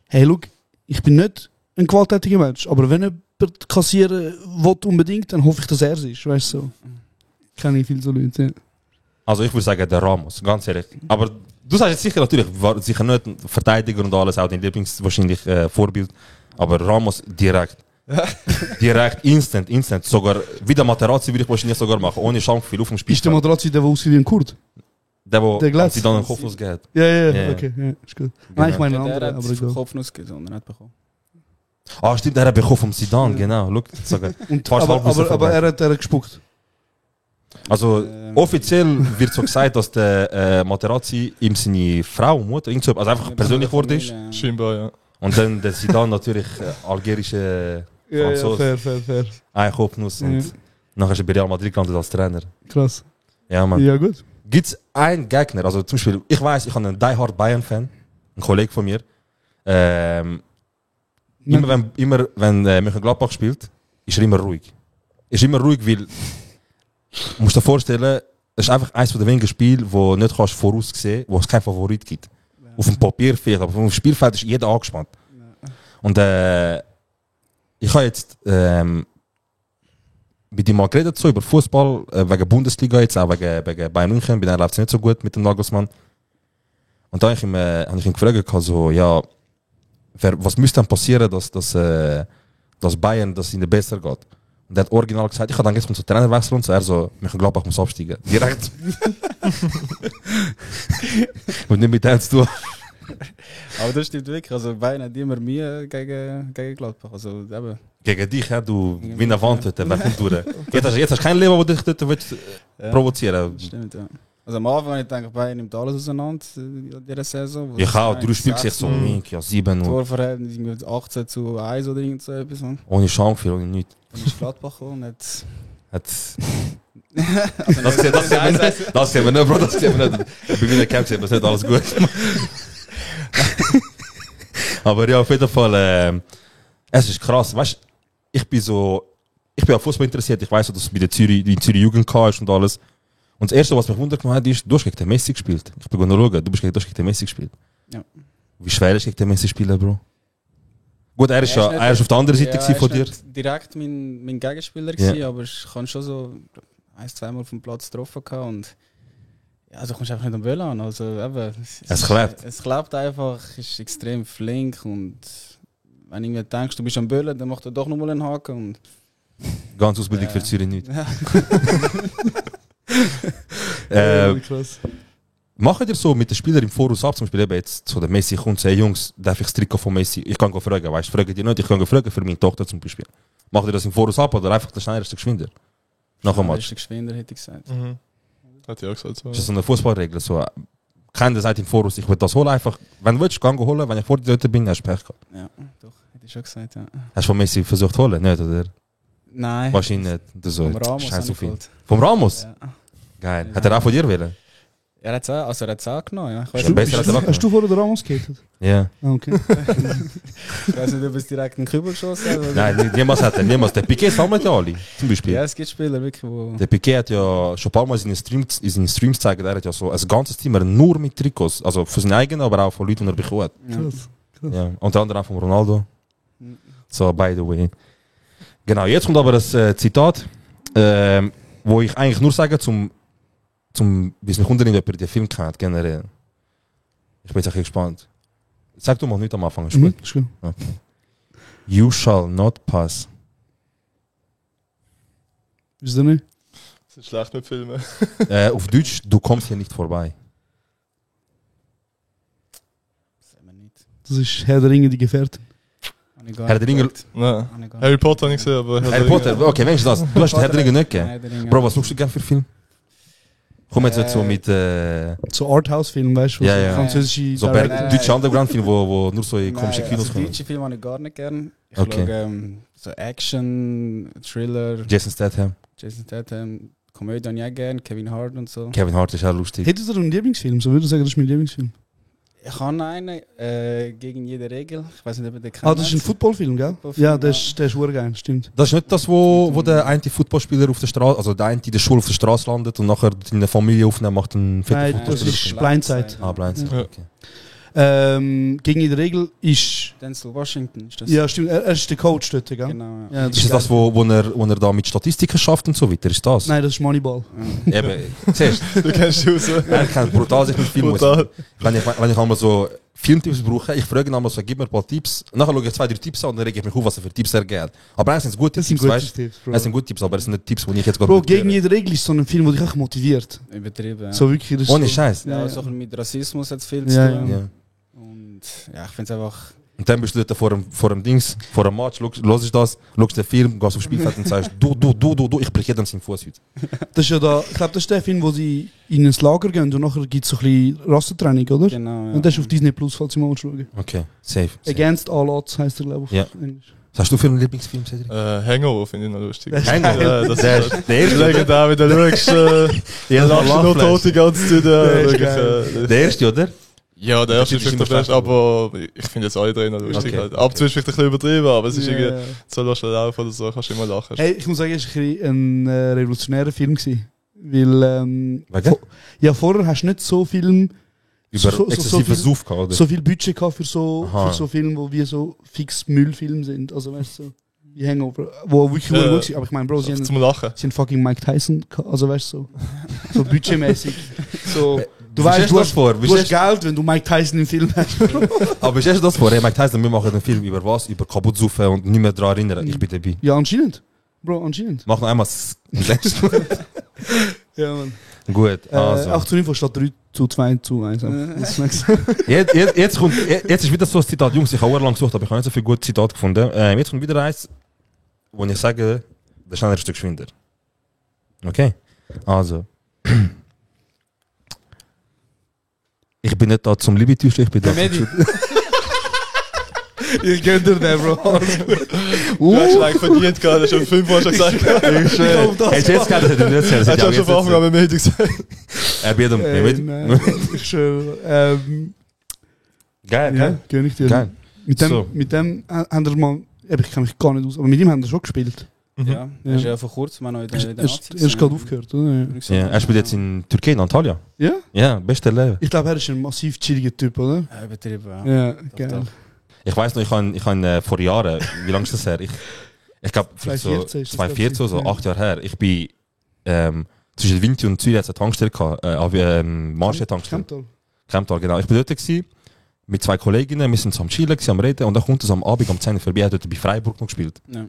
hey, look, ich bin nicht ein gewalttätiger Mensch, aber wenn jemand kassieren will unbedingt, dann hoffe ich, dass er es ist, weißt du so. Kenne ich viele so Leute, ja. Also ich würde sagen, der Ramos, ganz ehrlich. Aber du sagst jetzt sicher natürlich, war sicher nicht Verteidiger und alles, auch dein Lieblings wahrscheinlich Vorbild, aber Ramos direkt. Direkt, instant. Sogar, wie der Materazzi würde ich wahrscheinlich sogar machen, ohne Chance viel auf dem Spiel. Ist der Materazzi der aussieht wie ein Kurd? Der sie dann einen Kopfnuss geht. Ja, okay, ja, ist gut. Nein, ich meine der hat aber Kopfnuss gesehen, er hat bekommen. Ah, stimmt, er hat bekommen vom Zidane, genau. Look, aber er hat gespuckt. Also offiziell wird so gesagt, dass der Materazzi ihm seine Frau, Mutter, also einfach persönlich wurde ist. Scheinbar, ja. Und dann der Zidane natürlich algerische Franzose. Fair. Ein Kopfnuss und nachher ist er bei Real Madrid gelandet als Trainer. Krass. Ja, Mann. Ja, gut. Gibt es einen Gegner, also zum Beispiel, ich weiß, ich habe einen Die Hard Bayern-Fan, ein Kollege von mir. Immer wenn Mönchengladbach spielt, ist er immer ruhig. Ist immer ruhig, weil du musst dir vorstellen, das ist einfach eines der wenigen Spiele, wo du nicht voraussehen kannst, wo es keinen Favorit gibt. Ja. Auf dem Papier vielleicht, aber auf dem Spielfeld ist jeder angespannt. Ja. Und ich habe jetzt mit ihm mal geredet so, über Fußball, wegen Bundesliga jetzt, auch wegen Bayern München, bei denen läuft es nicht so gut mit dem Nagelsmann. Und da habe ich ihn gefragt, also, ja, was müsste dann passieren, dass Bayern, dass es ihnen besser geht? Und er hat original gesagt, ich habe dann jetzt mal so Trainerwechsel und so, er so, Mönchengladbach muss absteigen. Direkt. Und nicht mit dem zu tun. Aber das stimmt wirklich, also Bayern hat immer Mühe gegen Gladbach. Also, eben. Gegen dich, ja, du wie eine Wand dort, wer kommt durch. Jetzt hast du kein Leben, das dich dort provozieren will. Stimmt, ja. Also am Anfang habe ich gedacht, Bayern nimmt alles auseinander in dieser Saison. Ich auch, du spielst sich so, ja, 7 und... Torverhältnis mit 18:1 oder irgend so etwas. Ohne Schamgefühl, ohne nichts. Dann ist Gladbach gekommen und das sehen wir nicht, Bro, das sehen wir nicht. Bei mir in der Camp sehen wir nicht alles gut. Aber ja, auf jeden Fall, es ist krass, weißt du, ich bin an Fußball interessiert, ich weiss, dass du bei der Zürich Jugend hast und alles. Und das Erste, was mich wundert gemacht hat, ist, du hast gegen den Messi gespielt. Ich bin schauen, du hast gegen den Messi gespielt. Ja. Wie schwer ist gegen den Messi spielen, Bro? Gut, er ist auf der anderen Seite von dir. Direkt mein Gegenspieler gewesen, aber ich kann schon so 1-2 Mal vom Platz getroffen und ja, also kommst du einfach nicht am Böll an. Also, eben, es klebt. Es klebt einfach, ist extrem flink und wenn du denkst, du bist am Böllen, dann macht er doch nochmal einen Haken. Und ganz Ausbildung für Zürich nicht. Macht ihr so mit den Spielern im Voraus ab, zum Beispiel eben jetzt so der Messi kommt, hey Jungs, darf ich das Trikot von Messi? Ich kann fragen, weißt du, fragt ihr nicht, ich kann fragen für meine Tochter zum Beispiel. Macht ihr das im Voraus ab oder einfach der schnellste Geschwinder? Nach dem Match. Der Geschwinder hätte ich gesagt. Mhm. Hat ich auch gesagt so. Ist das so eine Fußballregel? So, keiner sagt im Voraus, ich will das holen, einfach, wenn du willst, geh holen, wenn ich vor dir dort bin, hast du Pech gehabt. Ja, doch, hätte ich schon gesagt, ja. Hast du von Messi versucht zu holen, nicht, oder? Nein. Wahrscheinlich nicht. So, vom Ramos so viel. Vom Ramos? Ja. Geil. Hat er auch von dir wollen? Er hat es angenommen, ja. Hast du vor der Ramos gehatet? Ja. Okay. Ich weiß nicht, ob es direkt einen Kübel geschossen hat. Nein, niemals hat er. Niemals. Der Piqué sammelt ja alle, zum Beispiel. Ja, es gibt Spieler wirklich, wo... Der Piqué hat ja schon ein paar Mal in seinen Streams gezeigt, er hat ja so ein ganzes Team nur mit Trikots. Also für seine eigenen, aber auch von Leuten, die er bekommen hat. Krass. Ja. Unter anderem auch von Ronaldo. So, by the way. Genau, jetzt kommt aber das Zitat, wo ich eigentlich nur sage, wie es mich unternimmt, ob ihr den Film kennt, generell. Ich bin jetzt auch gespannt. Sag du mal nicht am Anfang. Ist gut? Okay. You shall not pass. Wieso nicht? Das ist schlecht mit Filmen. Auf Deutsch, du kommst hier nicht vorbei. Das ist Herr der Ringe, die Gefährten. Herr der Ringe? Nein. Harry Potter habe ich gesehen, aber Harry Potter, okay, wenigstens das. Du hast Herr der Ringe nicht gegeben. Bro, was suchst du gerne für Film? Komm jetzt so mit... so Arthouse-Film, weißt du? Ja. Französische... So deutsche Underground-Film, wo nur so in komische Kinos kommen. Deutsche Filme habe ich gar nicht gern. Ich schaue so Action, Thriller... Jason Statham, Komödie habe ich auch gern, Kevin Hart und so. Kevin Hart ist auch lustig. Hättest du einen Lieblingsfilm? So würde ich sagen, das ist mein Lieblingsfilm. Ich habe einen, gegen jede Regel. Ich weiß nicht, ob ihr den kennt. Ah, das ist ein Footballfilm, gell? Ja, der ist urgeil, stimmt. Das ist nicht das, wo der eine Footballspieler auf der Straße, also der eine in der Schule auf der Straße landet und nachher seine Familie aufnimmt, macht einen fetten Footballspieler. Das ist Blindside. Ah, Blindside, okay. Gegen jede Regel ist... Denzel Washington ist das. Ja, stimmt. Er ist der Coach dort, gell? Genau. Ja, ist das, wo er da mit Statistiken schafft und so weiter? Ist das? Nein, das ist Moneyball. Eben, siehst du? kennst du so. Er kennt brutal sich mit Filmen. Wenn ich einmal so Filmtipps brauche, ich frage ihn einmal so, gib mir ein paar Tipps. Nachher schaue ich 2-3 Tipps an und dann rege ich mich auf, was er für Tipps ergeht. Aber eigentlich sind es gute Tipps, weißt du? Es sind gute Tipps, aber es sind nicht Tipps, die ich jetzt gerade... Bro, gegen jede Regel ist so ein Film, der dich auch motiviert. Übertrieben, ja. So wirklich, ohne Scheiß. Ja, so mit Rassismus hat es viel zu tun. Ja. Und ja, ich finde es einfach... Und dann bist du dort vor dem Dings, vor dem Match, hörst das, schaust den Film, gehst aufs Spielfeld und sagst, du, ich brich jedem seinen Fuß heute. Das ist ja da, ich glaube, das ist der Film, wo sie in ein Lager gehen und nachher gibt es so ein bisschen Rassentraining, oder? Genau, ja. Und das ist auf Disney Plus, falls Sie mal schauen. Okay, safe. Against All Odds heisst er, glaube ich, auf Englisch. Was hast du für einen Lieblingsfilm, Cedric? Hangover finde ich noch lustig. Hangover? Ja, das der ist erste, legendär, wenn du schaust, lachst du noch tot die ganze Zeit. Der erste, oder? Ja, der erste ist wirklich der beste, aber ich finde jetzt alle drei noch lustig. Okay. Ab und zu ist vielleicht ein bisschen übertrieben, aber es ist irgendwie, so lässt du laufen oder so, kannst du immer lachen. Hey, ich muss sagen, es war ein revolutionärer Film gewesen. Weil, vorher hast du nicht so Film über exzessive Suff gehabt, oder? So viel Budget gehabt für so Filme, die wie so fix Müllfilme sind. Also weißt du, wie Hangover, wo wirklich gut sind. Aber ich meine, Bro, sie haben fucking Mike Tyson gehabt, also weißt du, so budgetmäßig. So, du weißt, du hast Geld, wenn du Mike Tyson im Film hast. Aber stellst du das vor? Hey, Mike Tyson, wir machen einen Film über was? Über Kaputt-Saufen und nicht mehr daran erinnern. Ich bin dabei. Ja, anscheinend. Bro, anscheinend. Mach noch einmal das Ja, Mann. Gut, also. 8 zu 9 statt 3-2-1. Jetzt ist wieder so ein Zitat. Jungs, ich habe auch lange gesucht, aber ich habe nicht so viele gute Zitate gefunden. Jetzt kommt wieder eins, wo ich sage, das ist ein Stück geschwinder. Okay? Also. Ich bin nicht da zum Liebe-Tisch, ich bin da zum Ich gönn dir den, Bro. Du hast schon eigentlich verdient gerade, das schon 5 Mal schon gesagt. Hättest du jetzt gesagt, hätte ich nicht erzählt. Hast du schon von Anfang an mit mir gesagt? Ich schön. Geil, ja, gönn ich dir. Geil. Mit dem haben wir mal, ich kenne mich gar nicht aus, aber mit ihm haben wir schon gespielt. Ja, er ist ja vor kurzem noch in der Nazi. Er ist gerade aufgehört, oder? Ja, er spielt jetzt in Türkei, in Antalya. Ja? Ja, beste Leben. Ich glaube, er ist ein massiv chilliger Typ, oder? Ja, übertrieben, ja. Ja, geil. Ich weiss noch, ich habe vor Jahren, wie lange ist das her? Ich glaube, so 2014, so 8 Jahre her. Ich bin zwischen Vinti und Zürich, hat es eine Tankstelle gehabt, Marschia-Tankstelle. Kemptal, genau. Ich bin dort gewesen, mit 2 Kolleginnen, wir sind so am Chillen, am Reden, und dann kommt es am Abend um 10 Uhr vorbei, er hat dort bei Freiburg noch gespielt. Ja.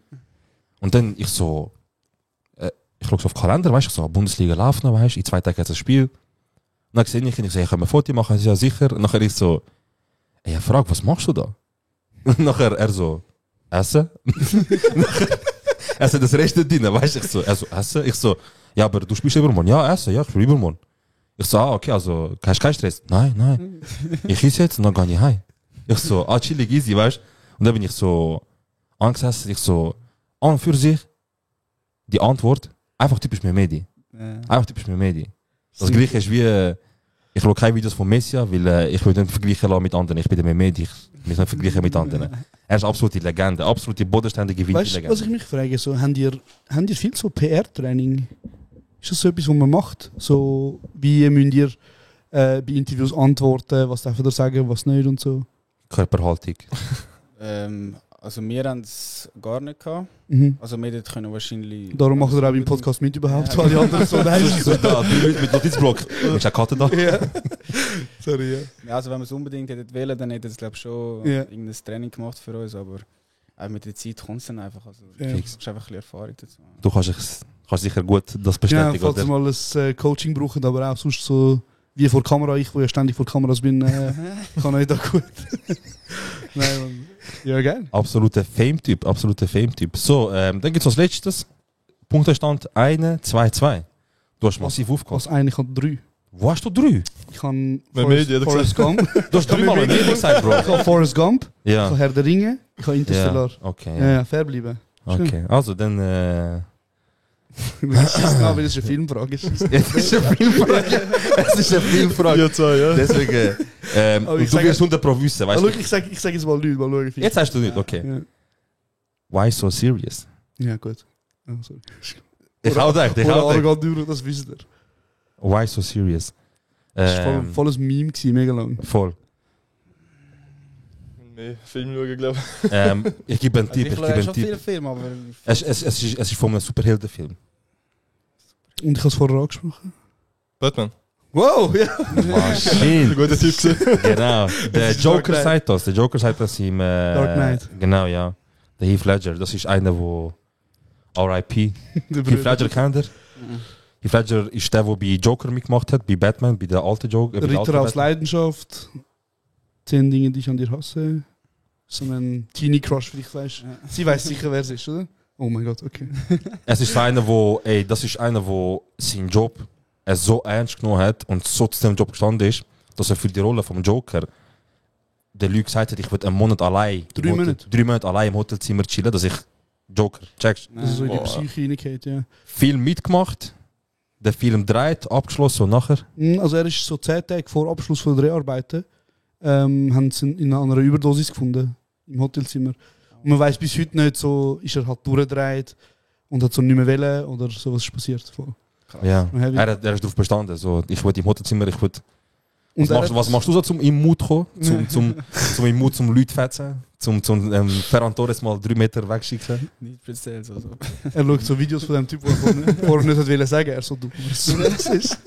Und dann ich schaue so auf den Kalender, weißt du, so Bundesliga läuft noch, weißt du, in 2 Tagen hat es ein Spiel. Und dann sehe ich so, ich kann mir ein Foto machen, ja sicher. Und nachher ich so, ey, frag, was machst du da? Und nachher er so, essen? Er so, das Rest nicht drin, weißt du, ich so, er so, essen? Ich so, ja, aber du spielst übermorgen. Ja, essen, ja, ich spiele übermorgen. Ich so, okay, also, hast du keinen Stress? Nein. Ich esse jetzt und dann gehe ich heim. Ich so, chillig, easy, weißt du? Und dann bin ich so angesessen, ich so, an und für sich, die Antwort, einfach typisch Mehmedi. Einfach typisch Mehmedi. Das Gleiche ist wie, ich schaue keine Videos von Messi, weil ich will nicht vergleichen lassen mit anderen. Ich bin der Mehmedi, ich will nicht vergleichen mit anderen. Er ist absolute Legende, absolute bodenständige Legende. Was ich mich frage, so, habt ihr viel so PR-Training? Ist das so etwas, was man macht? So, wie müsst ihr bei Interviews antworten, was darf ihr sagen, was nicht und so? Körperhaltung. Also wir haben es gar nicht gehabt. Also wir können wahrscheinlich... Darum machen wir auch im Podcast mit überhaupt, weil die anderen so nein sind. So da, 3 Leute mit Notizblock. Ist eine Karte da? Ja. Sorry, ja. Ja, also wenn wir es unbedingt hätten wollen, dann hätten sie glaube ich schon irgendein Training gemacht für uns, aber auch mit der Zeit kommt es dann einfach. Also, du hast einfach ein bisschen Erfahrung dazu. Du kannst sicher gut das bestätigen, ja, falls oder? Sie mal ein Coaching brauchen, aber auch sonst so wie vor Kamera, ich, wo ja ständig vor Kameras bin, kann euch da gut. Nein, Mann. Ja, geil. Absoluter Fame-Typ. So, dann gibt es als letztes Punktestand 1-2-2. Du hast massiv aufgehört. Als eine, ich habe 3. Wo hast du 3? Ich habe Forrest Gump. Du hast 3 Mal Mehmedi gesagt, Bro. Ich habe Forrest Gump, Ja. ich habe Herr der Ringe, ich habe Interstellar. Ja, okay. Ja, fair bleiben. Okay, also dann... Das ist eine Filmfrage. Es ist eine Filmfrage. Ja, 2, ja. Deswegen... und du wirst 100% wissen, weißt du? Ich sag jetzt mal nicht, mal schauen. Jetzt hast du nicht, okay. Ja. Why so serious? Ja, gut. Oh, sorry. Ich hau dich. Das wisst ihr. Why so serious? Das war volles Meme gewesen, mega lang. Voll. Nee, Film schauen, glaube ich. Ich gebe einen Tipp. Ich schaue schon viele Filme, aber... Es ist von einem Superheldenfilm. Und ich habe es vorher angesprochen. Batman. Wow, ja. Maschine. Guter Tipp gewesen. Genau. Der Joker sagt das. Der Joker sagt das im... Dark Knight. Genau, ja. Der Heath Ledger. Das ist einer, wo... R.I.P. Heath Ledger kennt er? Heath Ledger ist der, der bei Joker mitgemacht hat, bei Batman, bei der alten Joker. Ritter aus Leidenschaft. 10 Dinge, die ich an dir hasse. So ein Teenie-Crush vielleicht, weißt du. Ja. Sie weiß sicher, wer es ist, oder? Oh mein Gott, okay. Es ist einer, das ist einer, der seinen Job so ernst genommen hat und so zu dem Job gestanden ist, dass er für die Rolle vom Joker der Leute gesagt hat, ich will einen Monat allein 3 Monate? 3 Monate allein im Hotelzimmer chillen, dass ich Joker, checkst. Das ist so in die Psyche reingeht, ja. Film mitgemacht, der Film dreht, abgeschlossen und nachher? Also er ist so 10 Tage vor Abschluss von der Dreharbeiten, haben sie ihn in einer Überdosis gefunden, im Hotelzimmer. Und man weiß bis heute nicht, so ist er halt durchgedreht und hat so nicht mehr wollen oder sowas ist passiert. Ja, er ist darauf bestanden, so, ich will im Hotelzimmer, ich will... Was machst du so, zum im Mut kommen? Zum im Mut zum Leute fetzen? Zum Ferran Torres mal 3 Meter wegschicken? Nicht speziell so. Er schaut so Videos von dem Typ, wo er vorher nicht wollte sagen. Er so, du was ist.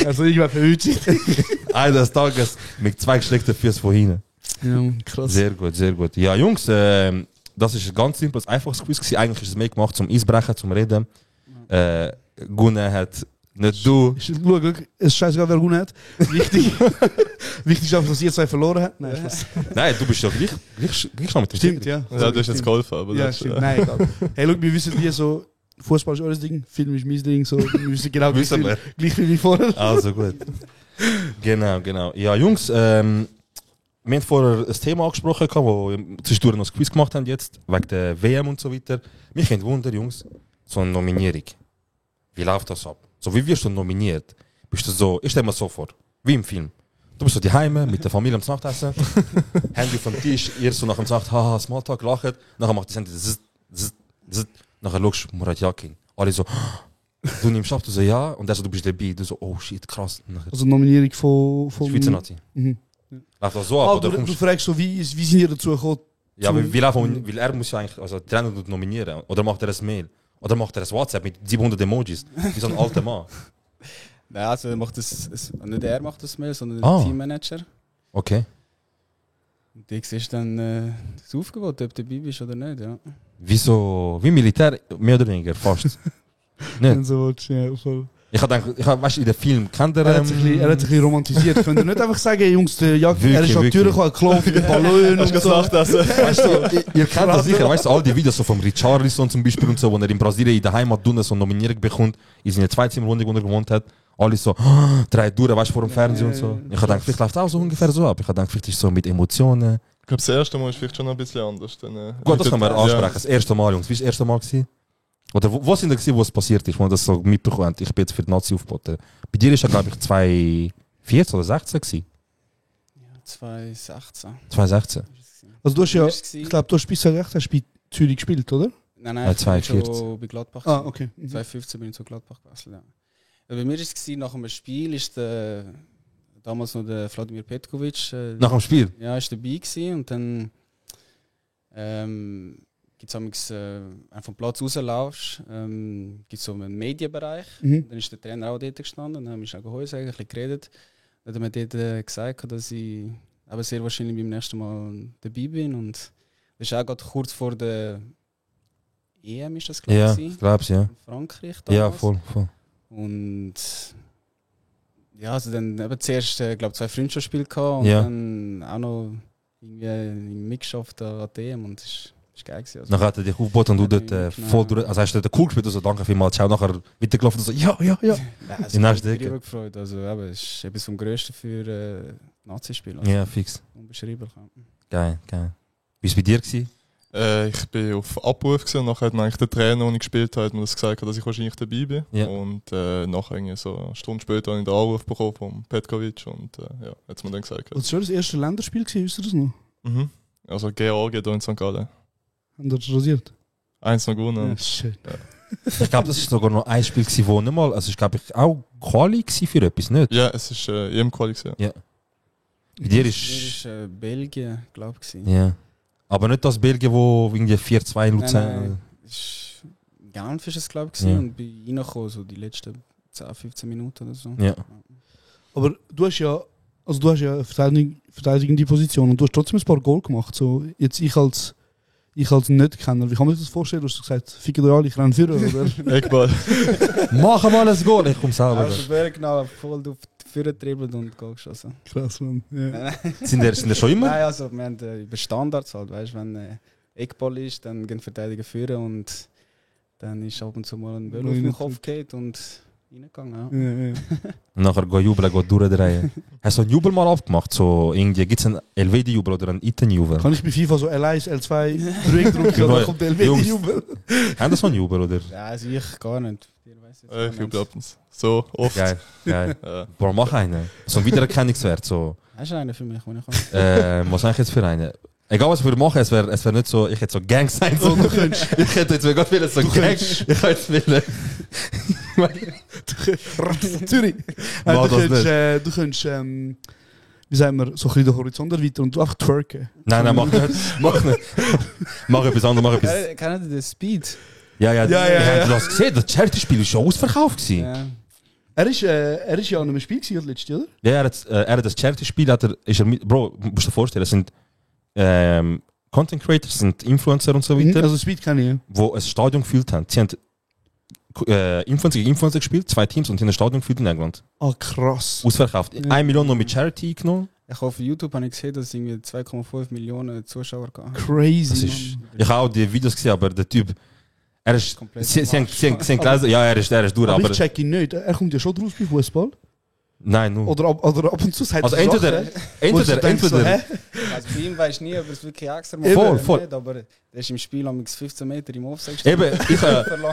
Also irgendwann verhütet sich. Eines Tages mit 2 geschlägten Füßen von hinten. Ja, krass. Sehr gut, sehr gut. Ja, Jungs, das ist ein ganz simples, einfaches Quiz gewesen. Eigentlich ist es mehr gemacht zum Eisbrechen, zum Reden. Gunnar hat... Nicht du. Es ist scheißegal, wer gewonnen hat. Wichtig ist einfach, dass ihr 2 verloren habt. Nein, Nein, du bist ja gleich noch mit dem Stimmt, ja. Ja, du hast jetzt geholfen, aber ja, stimmt. Nein, egal. Hey, look, wir wissen wie so, Fußball ist eures Ding, Film ist mein Ding, so, wir wissen genau gleich wie vorher. Also gut. Genau. Ja, Jungs, wir haben vorher ein Thema angesprochen, wo wir zwischendurch noch ein Quiz gemacht haben jetzt, wegen der WM und so weiter. Mich kennt Wunder, Jungs, so eine Nominierung. Wie läuft das ab? So, wie wirst du nominiert? Bist du so, ich stell mir so vor, wie im Film. Du bist so daheim mit der Familie am Nachtessen, Handy vom Tisch, ihr so nach dem Nacht, haha, Smalltalk, lacht, nachher macht das Handy zzz, nachher schaust du Murat Yakin. Alle so, du nimmst ab, du so, ja, und so, du bist dabei, du so, oh shit, krass. Also Nominierung von Schweizer Nazi. Läuft das so ab? Oder du fragst so, wie sind ihr dazu gekommen? Ja, weil er muss ja eigentlich, also der Trainer nominieren, oder macht er ein Mail? Oder macht er ein WhatsApp mit 700 Emojis? Wie so ein alter Mann. Nein, also nicht er macht das Mail, sondern der Teammanager. Okay. Und du siehst dann das Aufgebot, ob du dabei bist oder nicht. Ja. Wieso? Wie Militär? Mehr oder weniger, fast. Nicht? So, ja, voll. Ich habe gedacht, weißt du, in dem Film kennt er... Er hat sich ein bisschen romantisiert. Könnt ihr nicht einfach sagen, Jungs, der Jagd, er ist an die Tür gekommen, geklopft mit Ballon und so. Weißt du, ihr kennt das sicher, weißt du, all die Videos so vom Richarlison zum Beispiel und so, wo er in Brasilien in der Heimat so eine Nominierung bekommt, in seiner Zweizimmerwohnung, wo er gewohnt hat. Alle so, 3 Touren, weißt du, vor dem Fernsehen und so. Ich habe gedacht, vielleicht läuft es auch so ungefähr so ab. Ich habe gedacht, vielleicht ist es so mit Emotionen. Ich glaube, das erste Mal ist vielleicht schon ein bisschen anders. Dann, gut, das können wir ansprechen. Das erste Mal, Jungs. Wie war das erste Mal gewesen? Oder wo sind da, wo es passiert ist, wo man das so mitbekommen hat? Ich bin jetzt für die Nazi aufgeboten. Bei dir war ja, glaube ich, 2014 oder 2016 gewesen? Ja, 2016. 2016. Also du hast ja, ich glaube, du hast bis 2016 bei Zürich gespielt, oder? Nein, ich bin schon bei Gladbach. Ah, okay. 2015 bin ich zu Gladbach gewechselt, ja. Bei mir war es nach einem Spiel, ist damals noch der Vladimir Petkovic. Nach dem Spiel? Ja, ist dabei gewesen und dann gibt es vom Platz rauslaufst, gibt es so einen Medienbereich. Dann ist der Trainer auch dort gestanden, dann haben wir auch ein bisschen geredet. Dann hat er mir dort gesagt, dass ich aber sehr wahrscheinlich beim nächsten Mal dabei bin. Und das ist auch gerade kurz vor der EM, ist das, glaube ich. Ja, ich glaube es, ja. In Frankreich damals. Ja, voll. Und ja, also dann eben zuerst, glaube 2 Freundschaftsspiele gehabt und dann auch noch irgendwie mitgeschafft an DM und das ist geil gewesen. Also, dann hat er dich aufgebaut und du dort voll durch, also hast du dort cool gespielt, also danke vielmals, ciao, nachher weitergelaufen und so, ja. Ja, also ich bin darüber gefreut, also eben, es ist etwas vom Größten für Nazi-Spiel. Also, ja, fix. Unbeschreiblich. Geil. Wie war es bei dir gewesen? Ich bin auf Abruf gewesen, und nachher hat mir eigentlich der Trainer, der ich gespielt habe, mir das gesagt, dass ich wahrscheinlich dabei bin. Ja. Und nachher so eine Stunde später habe ich den Anruf bekommen von Petkovic und ja, hat es mir dann gesagt. Und das war das erste Länderspiel gewesen, wisst ihr das noch? Mhm. Also Georgien hier in St. Gallen. Haben das rasiert? 1 noch gewonnen. Ja, schön. Ja. Ich glaube, das war sogar noch ein Spiel gewesen, wo nicht mal, also ich glaube, auch Quali für etwas, nicht? Ja, es war EM-Quali. Ja. Bei dir ist Belgien, glaube ich. Ja. Aber nicht das Belgien, wo irgendwie 4-2 in Luzern... Nein. Genf war es, glaube ich, und bin reingekommen, so die letzten 10-15 Minuten oder so. Ja. Aber du hast ja eine verteidigende Position und du hast trotzdem ein paar Goal gemacht. So, jetzt ich als Ich als Nicht-Kenner, wie kann man sich das vorstellen? Du hast gesagt, fickt euch alle, ich renne führen, oder? Eckball. Machen wir alles Goal, ich komme selber. Also wäre genau voll auf die Führer getrieben und Goal geschossen. Krass, Mann. Ja. Sind ihr schon immer? Nein, also wir haben über Standards halt, weißt du, wenn Eckball ist, dann gehen Verteidiger führen und dann ist ab und zu mal ein Ball auf den Kopf geht und reingegangen. Ja. Nachher gehen jubeln, gehen durchdrehen. Hast du einen Jubel mal aufgemacht? So, irgendwie gibt es einen LWD-Jubel oder einen Iten-Jubel? Kann ich bei FIFA so L1, L2 drücken und dann kommt der LWD-Jubel? Haben das so einen Jubel, oder? Ja, also ich gar nicht. Ich jubel ab und zu. So oft. Geil, geil. Bro, mach einen. So ein Wiedererkennungswert. So. Hast du einen für mich? Was eigentlich jetzt für einen? Egal was ich würde machen, es wär nicht so, ich hätte so Gang sein sollen. Ich hätte jetzt gerade wieder so Gang. Ich hätte jetzt wieder. Zürich. Du könntest, wie sagen wir, so ein bisschen den Horizont erweitern und du einfach twerken. Nein, mach nicht. Mach etwas anderes, Kennt ihr den Speed? Ja. Hast du das gesehen? Das Charity-Spiel war schon ausverkauft. Ja. Er ist ja an einem Spiel gewesen, letztes Jahr, oder? Ja, er hat das Charity-Spiel, Bro, musst du dir vorstellen, es sind Content Creators, sind Influencer und so weiter. Also Speed kann ich, ja. Wo ein Stadion gefüllt haben. Sie haben Influencer gegen Influencer gespielt, 2 Teams und haben ein Stadion gefüllt in England. Ah, krass. Ausverkauft. Ja. 1 Million noch mit Charity genommen. Ich auf YouTube habe ich gesehen, dass es irgendwie 2,5 Millionen Zuschauer gab. Crazy. Ich habe auch die Videos gesehen, aber der Typ, er ist. Sie haben gelesen, ja, er ist durch. Aber ich check ihn nicht. Er kommt ja schon draus bei Fußball. Nein, nur. Oder ab und zu sagt also er entweder. Also bei ihm weiß ich nie, ob er es wirklich extra macht. Voll. Nicht, aber der ist im Spiel am 15 Meter im Offside. Eben,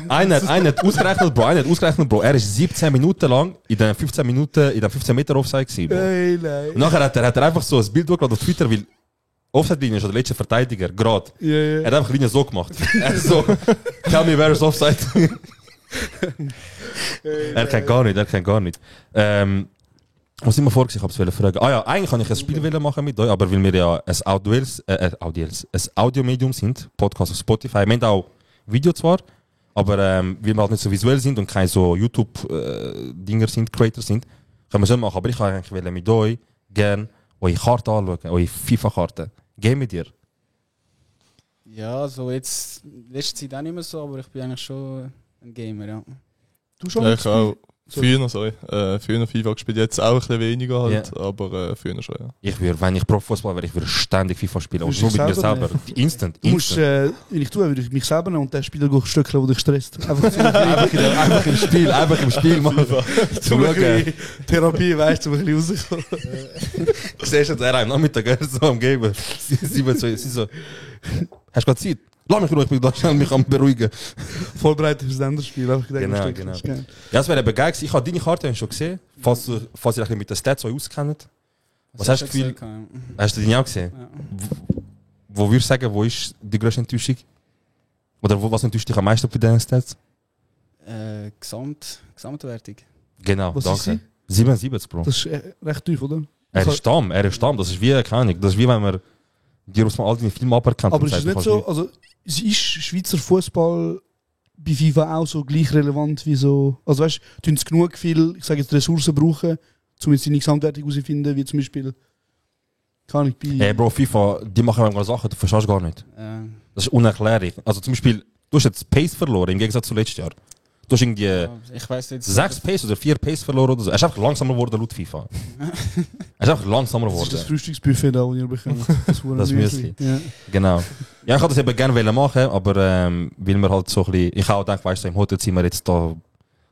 einer hat ausgerechnet, Bro. Er ist 17 Minuten lang in den 15 Meter Offside gewesen. Nein. Und nachher hat er einfach so ein Bild hochgeladen auf Twitter, weil Offside-Linie ist der letzte Verteidiger, gerade. Yeah. Er hat einfach die Linie so gemacht. Er so, tell me where is Offside. Er kennt gar nicht. Was sind wir vor? Ich habe es fragen. Eigentlich kann ich ein Spiel machen mit euch, aber weil wir ja ein Audiomedium sind, Podcast auf Spotify. Wir haben auch Video zwar, aber weil wir halt nicht so visuell sind und keine so YouTube-Dinger sind, Creators sind, können wir es nicht machen. Aber ich kann eigentlich mit euch gerne eure Karte anschauen, eure FIFA-Karte. Geh mit dir. Ja, so jetzt, letzte Zeit auch nicht mehr so, aber ich bin eigentlich schon ein Gamer, ja. Du schon? Ja, ich auch. Früher FIFA gespielt, jetzt auch ein bisschen weniger halt, yeah. Aber früher schon, ja. Wenn ich Profifußball wäre, ich würde ständig FIFA spielen. Und so mit mir selber. Instant. Du musst, wenn ich tue, würde ich mich selber nehmen und den Spieler stöckeln, der dich stresst. Einfach im Spiel machen. Zum Schauen. Therapie, weißt du, um ein bisschen rauszukommen. Du siehst jetzt, er am Nachmittag so am Geben. Sie so, hast du gerade Zeit? Lass mich ruhig, ich will mich beruhigen. Vorbereitet fürs Länderspiel. Genau. Ja, das wäre eben geil gewesen. Ich habe deine Karte schon gesehen, falls ihr euch mit den Stats auskennt. Was hast du Gefühl? Hast du deine auch gesehen? Ja. Wo würdest du sagen, wo ist die grösste Enttäuschung? Oder was enttäuscht dich am meisten bei diesen Stats? Gesamtwertung. Genau, was danke. 77, Bro. Das ist recht tief, oder? Er ist Stamm. Das ist wie, keine Ahnung, das ist wie wenn man dir aus all deine Filme aberkannt. Aber ist es nicht so, also ist Schweizer Fußball bei FIFA auch so gleich relevant wie so, also weißt du, tun es genug viel, ich sage jetzt Ressourcen brauchen, um jetzt seine Gesamtwertung herauszufinden, wie zum Beispiel, kann ich bei... Bro, FIFA, die machen manchmal Sachen, du verstehst gar nicht. Das ist unerklärlich. Also zum Beispiel, du hast jetzt Pace verloren, im Gegensatz zu letztes Jahr. Du hast irgendwie ich weiss jetzt 6 Pace oder 4 Pace verloren oder so. Er ist einfach langsamer geworden laut FIFA. Er ist einfach langsamer geworden. Das ist das Frühstücksbuffet da, das ihr bekommt. Das Müsli. Ja. Genau. Ja, ich hätte das eben gerne machen, aber weil wir halt so ein bisschen... Ich habe auch gedacht, weißt du, im Hotelzimmer jetzt da,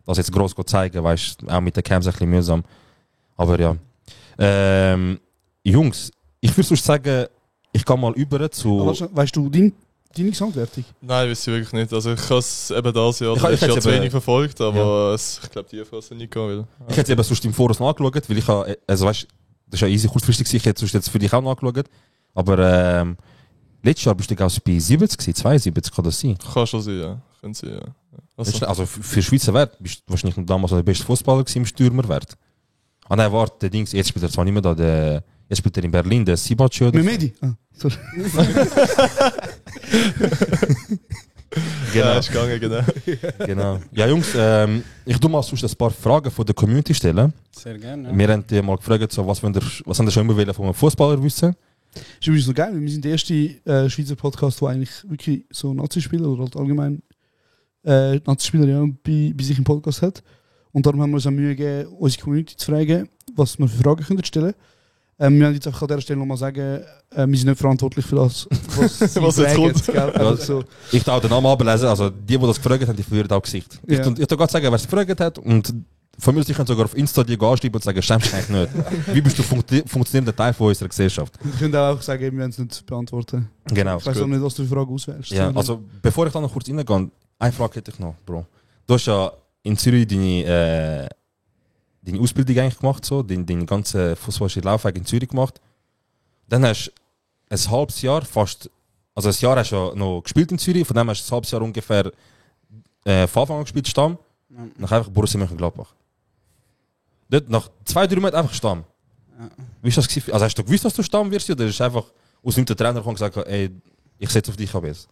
das jetzt gross zeigen, weißt du, auch mit den Camps ein bisschen mühsam. Aber ja. Jungs, ich würde sonst sagen, ich gehe mal über zu... Aber weißt du, deine Gesamtwertung? Nein, weiß ich wirklich nicht. Also ich habe es eben das Jahr zu wenig verfolgt, aber ich glaube, die Phase nicht gehen will. Ich hätte es eben sonst im Voraus nachgeschaut, weil ich habe, also weißt, das ist ja easy kurzfristig, ich hätte es jetzt für dich auch nachgeschaut. Aber letztes Jahr bist du bei 70 gewesen, 72 kann das sein? Kann schon sein, ja. Können sie, ja. Also für Schweizer Wert bist du wahrscheinlich damals der beste Fußballer im Stürmerwert. Ah nein, warte, der Dings, jetzt spielt er zwar nicht mehr da, jetzt spielt er in Berlin, der Sibac. Mehmedi? Sorry. Genau. Ja, ist gegangen, genau. Ja, Jungs, ich tue mal sonst ein paar Fragen von der Community stellen. Sehr gerne. Ja. Wir haben dich mal gefragt, so, was habt ihr schon immer von einem Fußballer wissen? Ist übrigens so geil, wir sind der erste Schweizer Podcast, der eigentlich wirklich so Nazi-Spieler oder halt allgemein Nazi-Spieler bei sich im Podcast hat. Und darum haben wir uns auch Mühe gegeben, unsere Community zu fragen, was wir für Fragen können stellen können. Wir wollen jetzt einfach an dieser Stelle nochmal sagen, wir sind nicht verantwortlich für das, was jetzt kommt. So. Ich darf den Namen ablesen, also die das gefragt haben, die verlieren auch Gesicht. Ja. Ich darf gerade sagen, wer es gefragt hat und von mir aus, ich kann sogar auf Insta die anschreiben und sagen, schämst du dich nicht. Wie bist du funktionierender Teil von unserer Gesellschaft? Wir können auch sagen, wir werden es nicht beantworten. Genau. Ich weiß auch nicht, was du für Fragen auswählst. Ja, also bevor ich da noch kurz reingehe, eine Frage hätte ich noch, Bro. Du hast ja in Zürich deine Ausbildung eigentlich gemacht, so, deine ganze fußballische Laufweg in Zürich gemacht. Dann hast du ein halbes Jahr fast, also ein Jahr hast du ja noch gespielt in Zürich, von dem hast du ein halbes Jahr ungefähr von Anfang an gespielt, Stamm. Nach einfach Borussia Mönchengladbach. Dort nach 2-3 Monaten einfach Stamm. Ja. Wie ist das gewesen? Also hast du gewusst, dass du Stamm wirst, oder ist einfach aus dem Trainer gekommen und gesagt, ey, ich setze auf dich ab jetzt?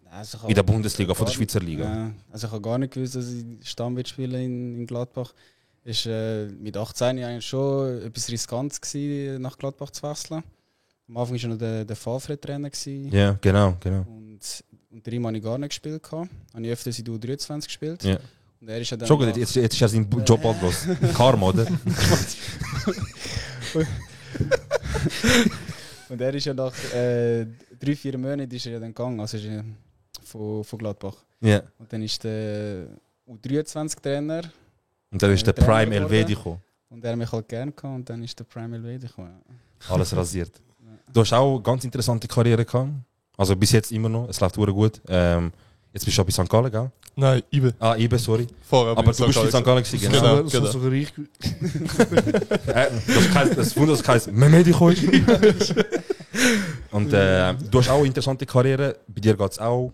Also in der Bundesliga, von der Schweizer Liga. Ja, also ich habe gar nicht gewusst, dass ich Stamm spielen in Gladbach. Ist mit 18 eigentlich schon etwas riskant gewesen, nach Gladbach zu wechseln. Am Anfang war noch der Favre-Trainer. Ja, genau. Und der habe ich gar nicht gespielt. Habe ich öfters in U23 gespielt. Ja. Und er ist ja dann schon gut, jetzt ist er sein Job alt los. Karma, oder? Und er ist ja nach 3-4 Monaten ist er ja dann gegangen, also ist er von Gladbach. Ja. Und dann ist der U23-Trainer. Und dann ist der Prime Elvedi gekommen. Und er hat mich halt gerne gehabt und dann ist der Prime Elvedi gekommen. Alles rasiert. Du hast auch eine ganz interessante Karriere gehabt. Also bis jetzt immer noch, es läuft sehr gut. Jetzt bist du auch bei St. Gallen, gell? Nein, IBE. Ah, IBE, sorry. Vorher aber du bist bei St. Gallen gewesen, genau. Das ist sogar ich. Das Wunder, das heisst, Memediko ist. Und du hast auch eine interessante Karriere. Bei dir geht es auch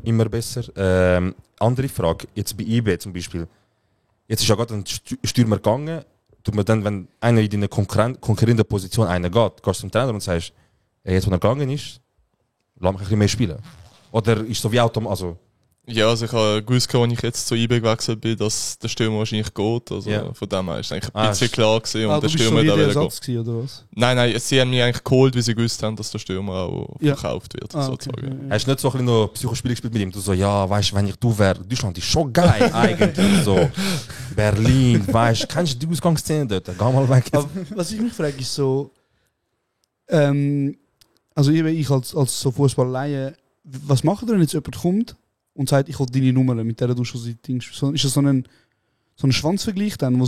immer besser. Andere Frage, jetzt bei IBE zum Beispiel. Jetzt ist ja gerade ein Stürmer gegangen. Tut man dann, wenn einer in deine konkurrierende Position geht, gehst du zum Trainer und sagst, jetzt, wo er gegangen ist, lass mich ein bisschen mehr spielen. Oder ist so wie automatisch? Also ja, also ich habe gewusst, als ich jetzt zu IBE gewechselt bin, dass der Stürmer wahrscheinlich geht. Also von dem her ist eigentlich ein bisschen klar gewesen. Und der Stürmer da wieder geht. Oder was? Nein, sie haben mich eigentlich geholt, weil sie gewusst haben, dass der Stürmer auch verkauft wird. Sozusagen. Hast du nicht so ein bisschen noch Psychospiel gespielt mit ihm? Du so, ja, weißt du, wenn ich du wäre, Deutschland ist schon geil eigentlich. So, Berlin, weißt du, kennst du die Ausgangsszene dort? Geh mal weg. Aber was ich mich frage, ist so, also ich als so Fußballleihe, was macht ihr, wenn jetzt jemand kommt und sagt, ich will deine Nummer, mit der du schon seit Dings. Ist das so ein Schwanzvergleich dann, wo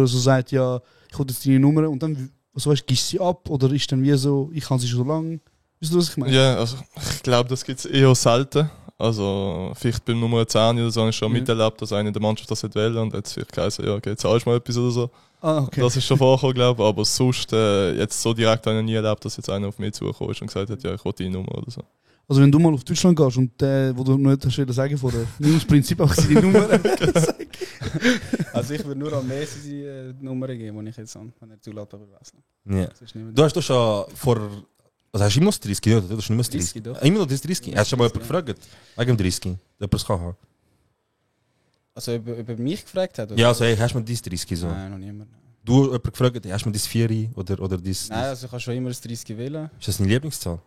er so sagt, ja, ich will jetzt deine Nummer und dann, also weißt, gibst du sie ab oder ist dann wie so, ich kann sie schon lange. Weißt du, was ich meine? Ja, also ich glaube, das gibt es eher selten. Also vielleicht beim Nummer 10 oder so habe ich schon miterlebt, dass einer in der Mannschaft das nicht will und jetzt vielleicht geheißen, ja, okay, zahlst du mal etwas oder so. Okay. Das ist schon vorgekommen, glaube ich, aber sonst jetzt so direkt habe ich noch nie erlebt, dass jetzt einer auf mich zugekommen ist und gesagt hat, ja, ich will deine Nummer oder so. Also wenn du mal auf Deutschland gehst und wo du noch nicht hast sagen von der Newsprinzip auch die Nummer also ich würde nur an Messi die Nummer geben, die ich jetzt an, wenn er zu Gladbach wechseln. Ja. Du hast doch schon vor... Also hast du immer noch 30, oder? Du hast nicht mehr 30. Immer noch 30? Hast du schon mal jemanden gefragt? Wegen 30? Jemand kann haben. Also ob er mich gefragt hat? Oder? Ja, also hey, hast du mal 30 so? Nein, noch niemand. Du hast jemanden gefragt, hast du mal 4 oder dies? Nein, also ich habe schon immer das 30 wählen. Ist das deine Lieblingszahl?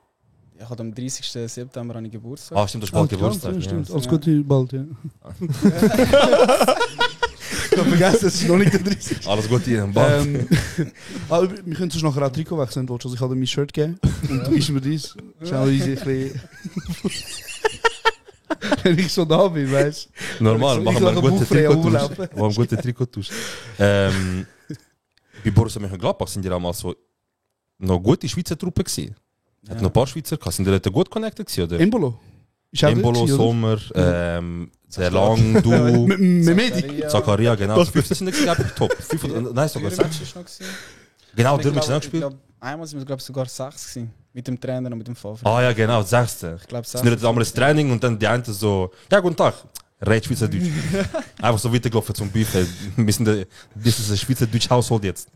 Ich hatte am 30. September eine Geburtstag. Ah, stimmt, das ist bald Geburtstag. Ja, stimmt. Alles Gute bald, ja. Ich habe vergessen, es ist noch nicht der 30. Alles Gute in bald. Aber wir können sonst nachher auch Trikot wechseln, also ich habe dir mein Shirt gegeben und du gibst mir dies. Schau mal, ein bisschen... Wenn ich so da bin, weißt du. Normal, machen wir einen guten Trikottausch. Wir haben einen guten Trikottausch. Bei Borussia Mönchengladbach sind ja auch mal so noch gute Schweizer Truppen gewesen. Hat noch ein paar Schweizer gehabt. Sind die Leute gut connected gewesen, oder? Embolo. Embolo, Sommer, der Lang, du, Memedi. Zakaria, genau. 15 sind nicht top. Nein, sogar 6. Genau, Dürmisch ist noch gespielt. Einmal sind wir, glaube ich, sogar 6 gewesen. Mit dem Trainer und mit dem Favre. Ah ja, genau, 6. Ich glaube 6. Wir hatten damals Training und dann die einen so, ja, guten Tag. Red Schweizerdeutsch. Einfach so weitergelaufen zum Buffet. Das ist ein Schweizerdeutsch Haushalt jetzt.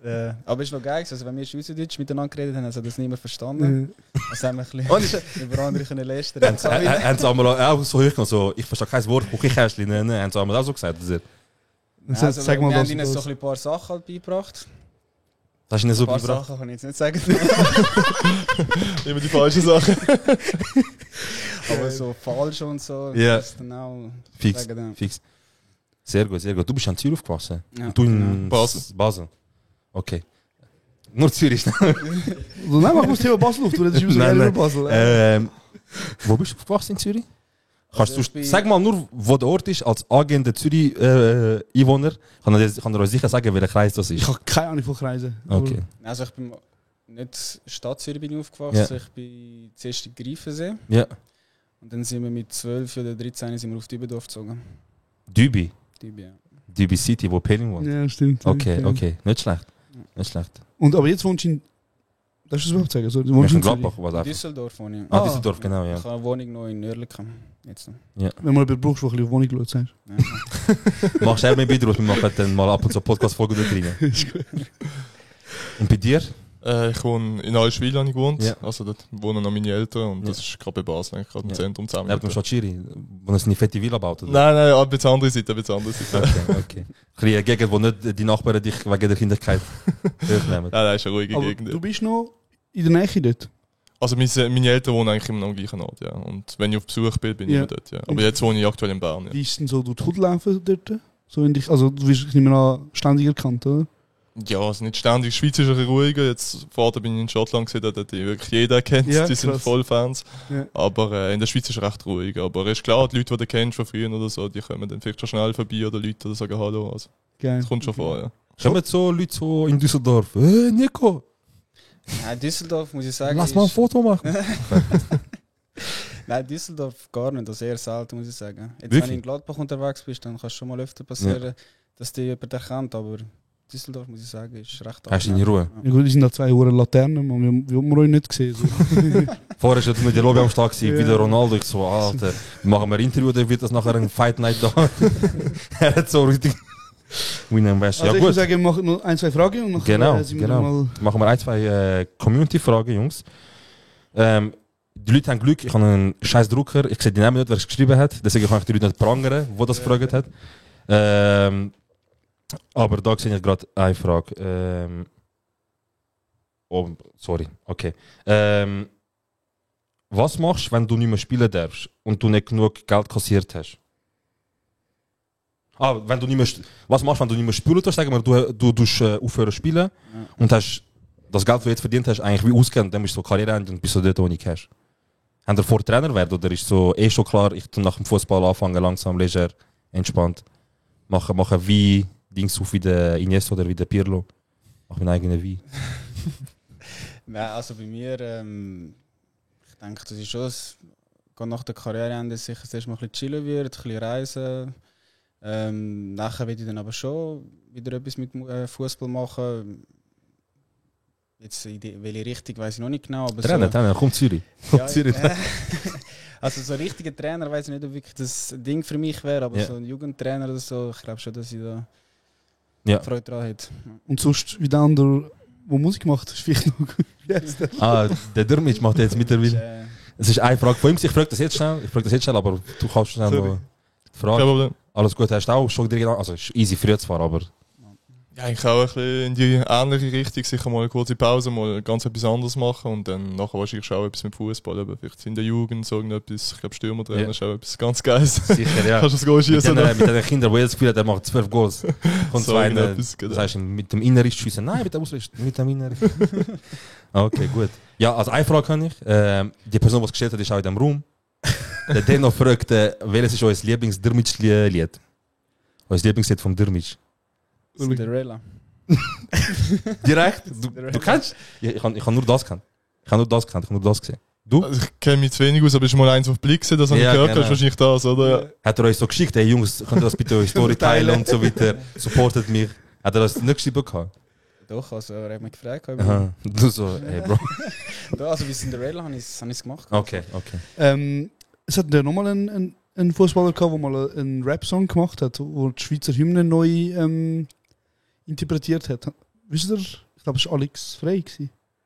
Aber es ist noch geil, also wenn wir Schweizerdeutsch miteinander geredet haben, also das niemand verstanden. Also haben wir ein bisschen über andere können lästern. Haben sie einmal auch so hören, so, ich verstehe kein Wort, Kuchenkästchen, ne? Haben sie einmal auch so gesagt. Also, wir haben ihnen so ein paar Sachen halt beigebracht. Das ist nicht so ein paar gebracht. Sachen kann ich jetzt nicht sagen. Immer die falschen Sachen. Aber so falsch und so, Ja. das ist dann auch... Fix, sagen, ja. fix. Sehr gut, sehr gut. Du bist an Zürich aufgewachsen? Ja. Und du in Basel. Basel. Okay. Nur Zürich. Also, nein, mach mal das Thema Basel auf, du redest immer so gerne über Basel. Wo bist du aufgewachsen in Zürich? Kannst Also du, sag mal nur, wo der Ort ist, als angehender Zürich-Einwohner. Kann er euch sicher sagen, welcher Kreis das Ich ist? habe keine Ahnung von Kreisen. Okay. Also ich bin nicht Stadt Zürich bin ich aufgewachsen, Ja. ich bin zuerst in Greifensee. Ja. Und dann sind wir mit 12 oder 13 sind wir auf Dübendorf gezogen. Dübi. Dübi, ja. Dübi City, wo Penning wohnt. Ja, stimmt. Okay, ja. okay. Nicht schlecht. Nicht schlecht. Und aber jetzt wohnst du in... Darfst du das überhaupt sagen? Also, du wohnst in in Zürich. Gladbach, was In einfach. Düsseldorf wohne ich. Ah, Düsseldorf, genau, ja. Ich habe eine Wohnung noch in Nörliken. Jetzt noch. Wenn man über brauchst, wo ein bisschen auf Wohnung geschaut sagst. Ja. Machst du eher mit Bilder aus, wir machen dann mal ab und zu Podcast-Folgen da drin. Und bei dir? Ich wohne in Allschwil, habe ich gewohnt. Ja. Also dort wohnen noch meine Eltern und das ist gerade bei Basel, eigentlich gerade im Zentrum zusammen. Neben dem Schachiri, wo es eine fette Villa baut, oder? Nein, ein bisschen andere Seite, ein bisschen andere Seite. Okay, okay. Ein bisschen eine Gegend, wo nicht die Nachbarn dich wegen der Kinderkeit hochnehmen. Nein, ist eine ruhige Aber Gegend. du bist noch in der Nähe dort? Also meine Eltern wohnen eigentlich immer am gleichen Ort, ja. Und wenn ich auf Besuch bin, bin ich immer dort, ja. Aber jetzt wohne ich aktuell in Bern, ja. Wie ist denn so durch die Hut laufen dort? So, wenn dich, also du wirst nicht mehr ständig erkannt, oder? Ja, also nicht ständig. Die Schweiz ist ein bisschen ruhiger. Jetzt vorher bin ich in Schottland gesehen, da hat die wirklich jeder kennt. Ja, die sind krass. voll Fans. Ja. Aber in der Schweiz ist es recht ruhig. Aber ist klar, die Leute, die du kennst von früher oder so, die kommen dann vielleicht schon schnell vorbei oder Leute oder sagen Hallo. Also, Geil. das kommt schon vor, ja. Kommen so Leute so in Düsseldorf? Nico, Nein, Düsseldorf muss ich sagen. lass mal ein Foto machen. Nein, Düsseldorf gar nicht, das sehr selten, muss ich sagen. Jetzt, Wirklich? wenn du in Gladbach unterwegs bist, dann kann es schon mal öfter passieren, dass dich jemand erkennt, aber Düsseldorf, muss ich sagen, ist recht Hast du deine Ruhe? Ja gut, die sind da 2 Uhr Laternen, man, wir haben euch nicht gesehen. So. Vorher war mit der Lobby am Start, Ja. wie der Ronaldo. Ich so, Alter, machen wir ein Interview, dann wird das nachher ein Fight Night da. Er hat so richtig... Winner Best. Also Ja ich gut, würde sagen, wir machen noch 1, 2 Fragen und Genau, dann sind wir genau. mal... machen wir 1, 2 Community-Fragen, Jungs. Die Leute haben Glück, ich habe einen scheiß Drucker, ich sehe die Namen nicht, wer es geschrieben hat, deswegen kann ich die Leute nicht prangern, die das gefragt hat. Aber da sehe ich gerade eine Frage. Oh, sorry, okay. Was machst du, wenn du nicht mehr spielen darfst und du nicht genug Geld kassiert hast? Wenn du nicht mehr, was machst du, wenn du nicht mehr spielen darfst? Sagen wir, du aufhören zu spielen und hast das Geld, das du jetzt verdient hast, eigentlich wie ausgegeben, dann bist du so Karriereende und bist du dort ohne Cash. Habt ihr vor Trainer werden oder ist so schon klar, ich tu nach dem Fußball anfangen, langsam, leger, entspannt, machen wie Dings auf wie der Iniesta oder wie der Pirlo, mach meinen eigenen Wein. Nein, also bei mir, ich denke, das ist schon, geht nach der Karriereende sicher zuerst mal ein bisschen chillen wird, ein bisschen reisen. Nachher will ich dann aber schon wieder etwas mit Fußball machen. Jetzt in welche Richtung weiß ich noch nicht genau. Aber Trainer, kommt Zürich. Ja, also so ein richtiger Trainer weiß ich nicht, ob wirklich das Ding für mich wäre, aber so ein Jugendtrainer oder so, ich glaube schon, dass ich da Freude daran hätte. Und sonst, wie der andere, der Musik macht, ist vielleicht noch gut. Der Dürmitsch macht jetzt mittlerweile. Es ist eine Frage von ihm, ich frage das jetzt schnell, aber du kannst schnell noch fragen. Alles gut, hast du auch schon direkt, also es ist easy früh zu fahren, aber... Ja, ich auch ein bisschen in die ähnliche Richtung, sicher mal eine kurze Pause, mal ganz etwas anderes machen und dann nachher wahrscheinlich auch etwas mit Fußball, vielleicht in der Jugend so irgendetwas, ich glaube Stürmertrainer ist auch etwas ganz Geiles. Sicher, ja. Kannst du das Goal schießen? Mit den Kindern, die jetzt das Gefühl haben, der macht 12 Goals. Und so das heißt, mit dem Inneren schiessen. Nein, mit dem Ausrichten, mit dem Inneren. Okay, gut. Ja, also eine Frage kann ich. Die Person, die es gestellt hat, ist auch in diesem Raum. Der Denno fragt, welches ist euer Lieblings-Dürmitsch-Lied? Euer Lieblingslied vom Dürmitsch? Cinderella. Direkt? Du kennst? Ich kann nur das kennen. Ich habe nur das gesehen. Du? Also ich kenne mich zu wenig aus, aber ist mal eins auf den Blick gesehen, das habe ich gehört, genau. ist wahrscheinlich das, oder? Hat er euch so geschickt, hey Jungs, könnt ihr das bitte eure Story teilen und so weiter, supportet mich. Hat er das nicht geschrieben gehabt? Doch, also er hat mich gefragt. Aha. Du so, hey Bro. Doch, also wie Cinderella habe ich es gemacht. Okay. Es hat ja nochmal einen Fußballer gehabt, der mal einen Rap-Song gemacht hat, wo die Schweizer Hymne neu interpretiert hat. Wisst ihr? Ich glaube, es war Alex Frey.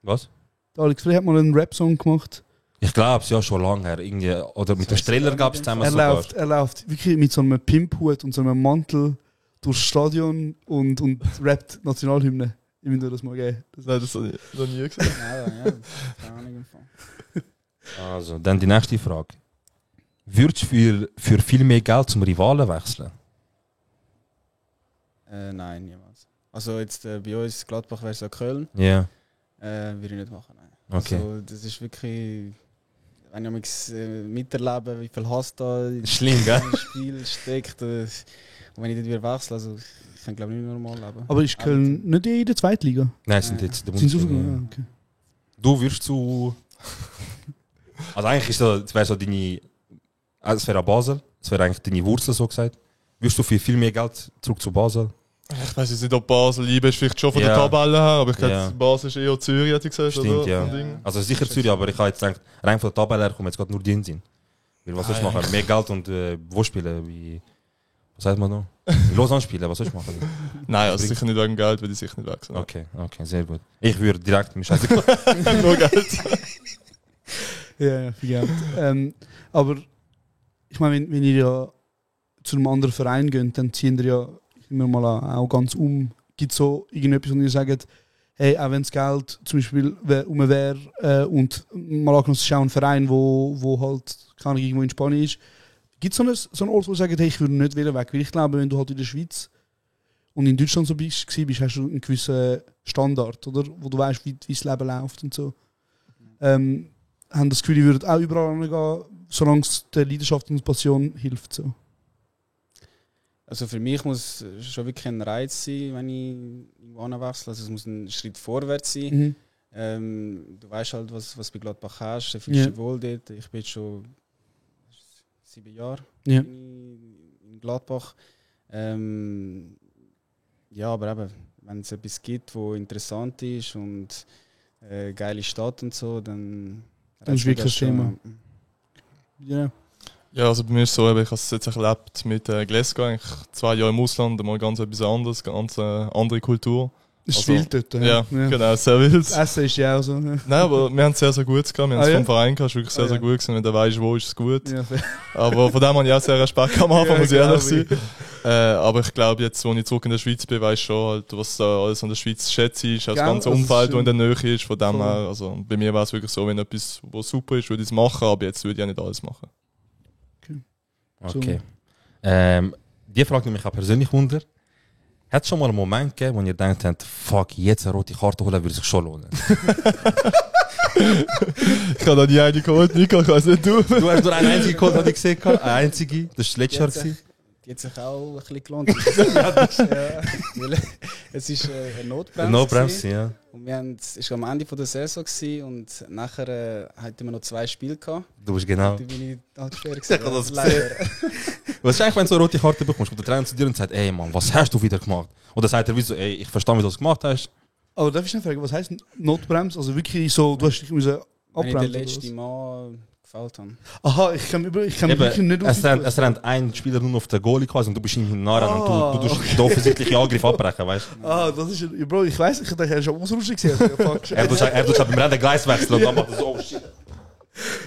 Was? Der Alex Frey hat mal einen Rap-Song gemacht. Ich glaube es ja schon lange her. Irgendwie, oder mit dem Streller gab es zusammen Er läuft wirklich mit so einem Pimphut und so einem Mantel durchs Stadion und rappt Nationalhymne. Ich will dir das mal geben. Nein, das habe ich noch nie gesagt. Ja, keine Ahnung. Also, dann die nächste Frage. Würdest du für viel mehr Geld zum Rivalen wechseln? Nein, niemals. Also jetzt bei uns Gladbach wäre es ja Köln. Ja. Würde ich nicht machen, nein. Okay. Also, das ist wirklich... Wenn ich miterlebe, wie viel Hass da in Schlimm, gell? das Spiel steckt. Und wenn ich dort wieder wechsle, also ich kann glaube ich nicht normal leben. Aber ist Köln nicht in der Zweitliga? Nein, sind jetzt der Sind sie Bundesliga. aufgegangen? Okay. Du wirst zu... Also eigentlich ist das wäre so deine... Also es wäre Basel, es wäre eigentlich deine Wurzel, so gesagt. Wirst du für viel mehr Geld zurück zu Basel? Ich weiß jetzt nicht, ob Basel lieber ist, vielleicht schon von der Tabelle her, aber ich glaube, Basel ist eher Zürich, hätte ich gesagt. Stimmt, oder? ja. Also sicher Zürich, aber ich habe jetzt gedacht, rein von der Tabelle her kommen jetzt gerade nur die in den Sinn. Weil was soll ich machen? Mehr Geld und wo spielen? Wie, was sagt man noch? In Lausanne spielen, was soll ich machen? Nein, also sicher nicht wegen Geld, würde ich sicher nicht wechseln. Okay, sehr gut. Ich würde direkt mich scheiße. Nur Geld. Ja, viel Geld. Aber ich meine, wenn ihr ja zu einem anderen Verein geht, dann ziehen ihr ja immer mal auch ganz um. Gibt es so irgendetwas, wo ihr sagt, hey, auch wenn das Geld zum Beispiel wäre und mal angenommen, es ist auch ein Verein, wo halt keine Ahnung, irgendwo in Spanien ist, gibt es so einen Ort, wo ihr sagt, hey, ich würde nicht weg? Weil ich glaube, wenn du halt in der Schweiz und in Deutschland so bist, hast du einen gewissen Standard, oder? Wo du weißt, wie das Leben läuft und so. Haben das Gefühl, ihr würdet auch überall hingehen, solange es der Leidenschaft und Passion hilft. So. Also für mich muss es schon wirklich ein Reiz sein, wenn ich irgendwo anwechsle. Also es muss ein Schritt vorwärts sein. Du weißt halt, was bei Gladbach hast, du fühlst dich wohl dort. Ich bin jetzt schon 7 Jahre in Gladbach. Ja, aber eben, wenn es etwas gibt, was interessant ist und geile Stadt und so, dann ist wirklich das Thema. Ja. Ja, also bei mir ist es so, ich habe es jetzt erlebt mit Glasgow, eigentlich 2 Jahre im Ausland, mal ganz etwas anderes, ganz andere Kultur. Es ist wild dort. Ja, genau, sehr wild. Das Essen ist ja auch so. Nein, aber wir haben es sehr, sehr gut gehabt. Wir haben es vom Verein gehabt, es war wirklich sehr, sehr gut gewesen. Wenn du weißt, wo ist es gut. Ja, aber von dem habe ich auch sehr Respekt am Anfang, muss ich ehrlich sein. Aber ich glaube, jetzt, wo ich zurück in der Schweiz bin, weißt du schon, halt, was da alles an der Schweiz schätze ist, auch das ganze Umfeld, das in der Nähe ist. Von dem her, also bei mir war es wirklich so, wenn etwas, was super ist, würde ich es machen, aber jetzt würde ich auch nicht alles machen. Okay. Die Frage nehme ich auch persönlich wunder. Hat es schon mal einen Moment gegeben, wo ihr denkt, fuck, jetzt eine rote Karte holen, würde sich schon lohnen? Ich habe noch nie eine geholt, Nico, ich weiß nicht du. Du hast nur eine einzige geholt, habe ich gesehen. Eine einzige, das war letztes Jahr. Die hat sich auch ein bisschen gelohnt. Es ist eine Notbremse. Eine Notbremse, ja. Und es war am Ende der Saison und nachher hatten wir noch 2 Spiele gehabt. Du bist genau. Da bin ich halt schwer gewesen. Das was ist eigentlich, wenn du so eine rote Karte bekommst, kommt der Trainer zu dir und sagt, ey Mann, was hast du wieder gemacht? Oder sagt er wie so, ey, ich verstehe, wie du das gemacht hast. Aber darf ich noch fragen, was heisst Notbremse? Also wirklich so, du hast dich abbremsen? Wenn ich den letzten Mal gefällt habe. Aha, ich kann wirklich nicht es rennt ein Spieler nur auf den Goalie quasi und du bist ihm nah und du tust den offensichtlichen Angriff abbrechen, weißt du? Das ist Bro, ich weiss, ich dachte, er ist schon ausrutschig gesehen. Er tut beim Rennen Gleis wechseln und dann macht er so, oh shit.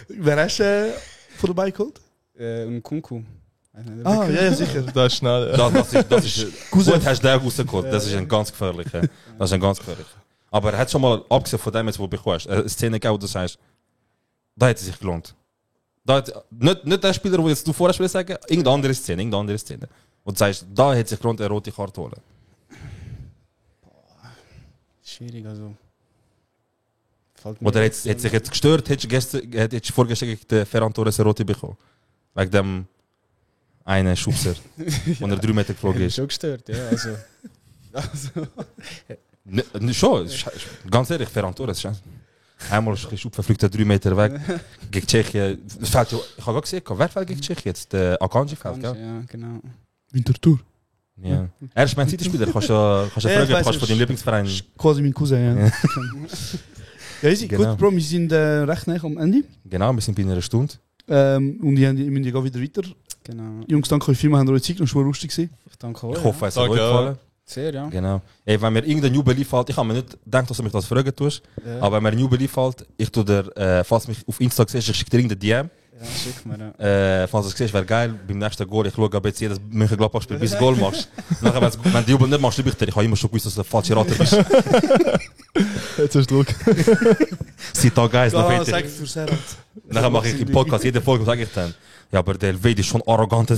Wer hast du von dabei geholt? Ein Kunku. Ja, sicher. Das ist schnell. Das ist gut, hast du den rausgeholt. Das ist ein ganz gefährlicher. Aber er hat schon mal, abgesehen von dem, was du bekommst, eine Szene gegeben, wo du sagst, da hätte es sich gelohnt. Nicht der Spieler, den jetzt du vorher sagen, irgendeine andere Szene. Wo du sagst, da hätte es sich gelohnt, eine rote Karte holen. Schwierig, also. Oder hätte sich jetzt gestört, hättest du vorgestern gegen den Ferran Torres eine rote bekommen? Wegen dem einen Schubser, wo er 3 Meter geflogen ist. Schon gestört, ja. Also. Schon, ganz ehrlich, Ferran Torres. Einmal ist er fliegt 3 Meter weg. Gegen Tschechien. Ich habe gerade gesehen, wer fällt gegen Tschechien jetzt? Der Akanji fällt, gell? Ja, genau. Winterthur. Ja. Er ist mein City-Spieler. Kannst du fragen, kannst du von deinem Lieblingsverein. Quasi mein Cousin, ja. Ja, easy. Genau. Gut, Bro, wir sind recht nah am Ende. Genau, wir sind bei einer Stunde. Und wir müssen ja wieder weiter. Genau. Jungs, danke euch vielmals, haben eure Zeit noch schon lustig gewesen. Ich danke euch. Ich hoffe, es hat euch gefallen. Sehr, ja. Genau. Ey, wenn mir irgendein Jubel einfällt, ich habe mir nicht gedacht, dass du mich das fragen tust, aber wenn mir ein Jubel einfällt, ich tue dir, falls du mich auf Insta siehst, ich schicke dir irgendein DM schick mir, falls du es siehst, wäre geil. Beim nächsten Goal, ich schaue, ob jetzt jedes Mönchengladbach-Spiel bis Goal machst. Nachher, wenn du Jubel nicht machst, ich habe immer schon gewusst, dass du der falsche Rater bist. Jetzt hast du Druck. Sieht da geil, Ja, sag für Serhat. nachher mache ich im Podcast, jede Folge sage ich dann, ja, aber der Elvedi ist schon arrogant.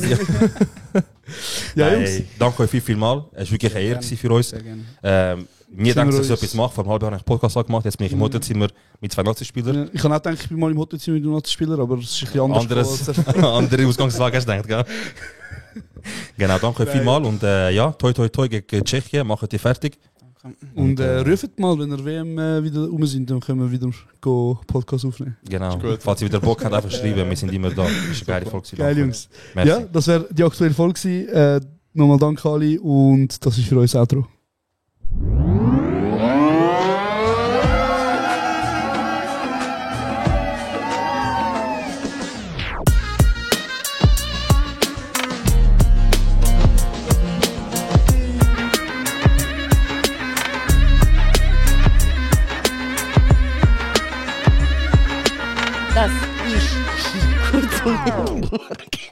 Ja, Hey, Jungs. danke euch vielmals. Es war wirklich eine Ehre für uns. Sehr gerne. Mir denkt, dass ich so uns- etwas mache. Vor einem halben Jahr habe ich einen Podcast gemacht. Jetzt bin ich im Hotelzimmer mit 2 Nazi-Spielern. Ich habe auch gedacht, ich bin mal im Hotelzimmer mit einem Nazi-Spieler, aber es ist ein bisschen anders. Andere Ausgangslage hast du gedacht, gell? Genau, danke euch vielmals. Und ja, toi toi toi gegen Tschechien. Macht ihr fertig. Und ruft mal, wenn ihr WM wieder rum sind, dann können wir wieder Podcast aufnehmen. Genau. Gut. Falls ihr wieder Bock habt, einfach schreiben. Wir sind immer da. Das ist eine geile Folge. Geil, Jungs. Merci. Ja, das wäre die aktuelle Folge gewesen. Nochmal danke alle und das ist für uns Outro. Das ist kurz und bündig.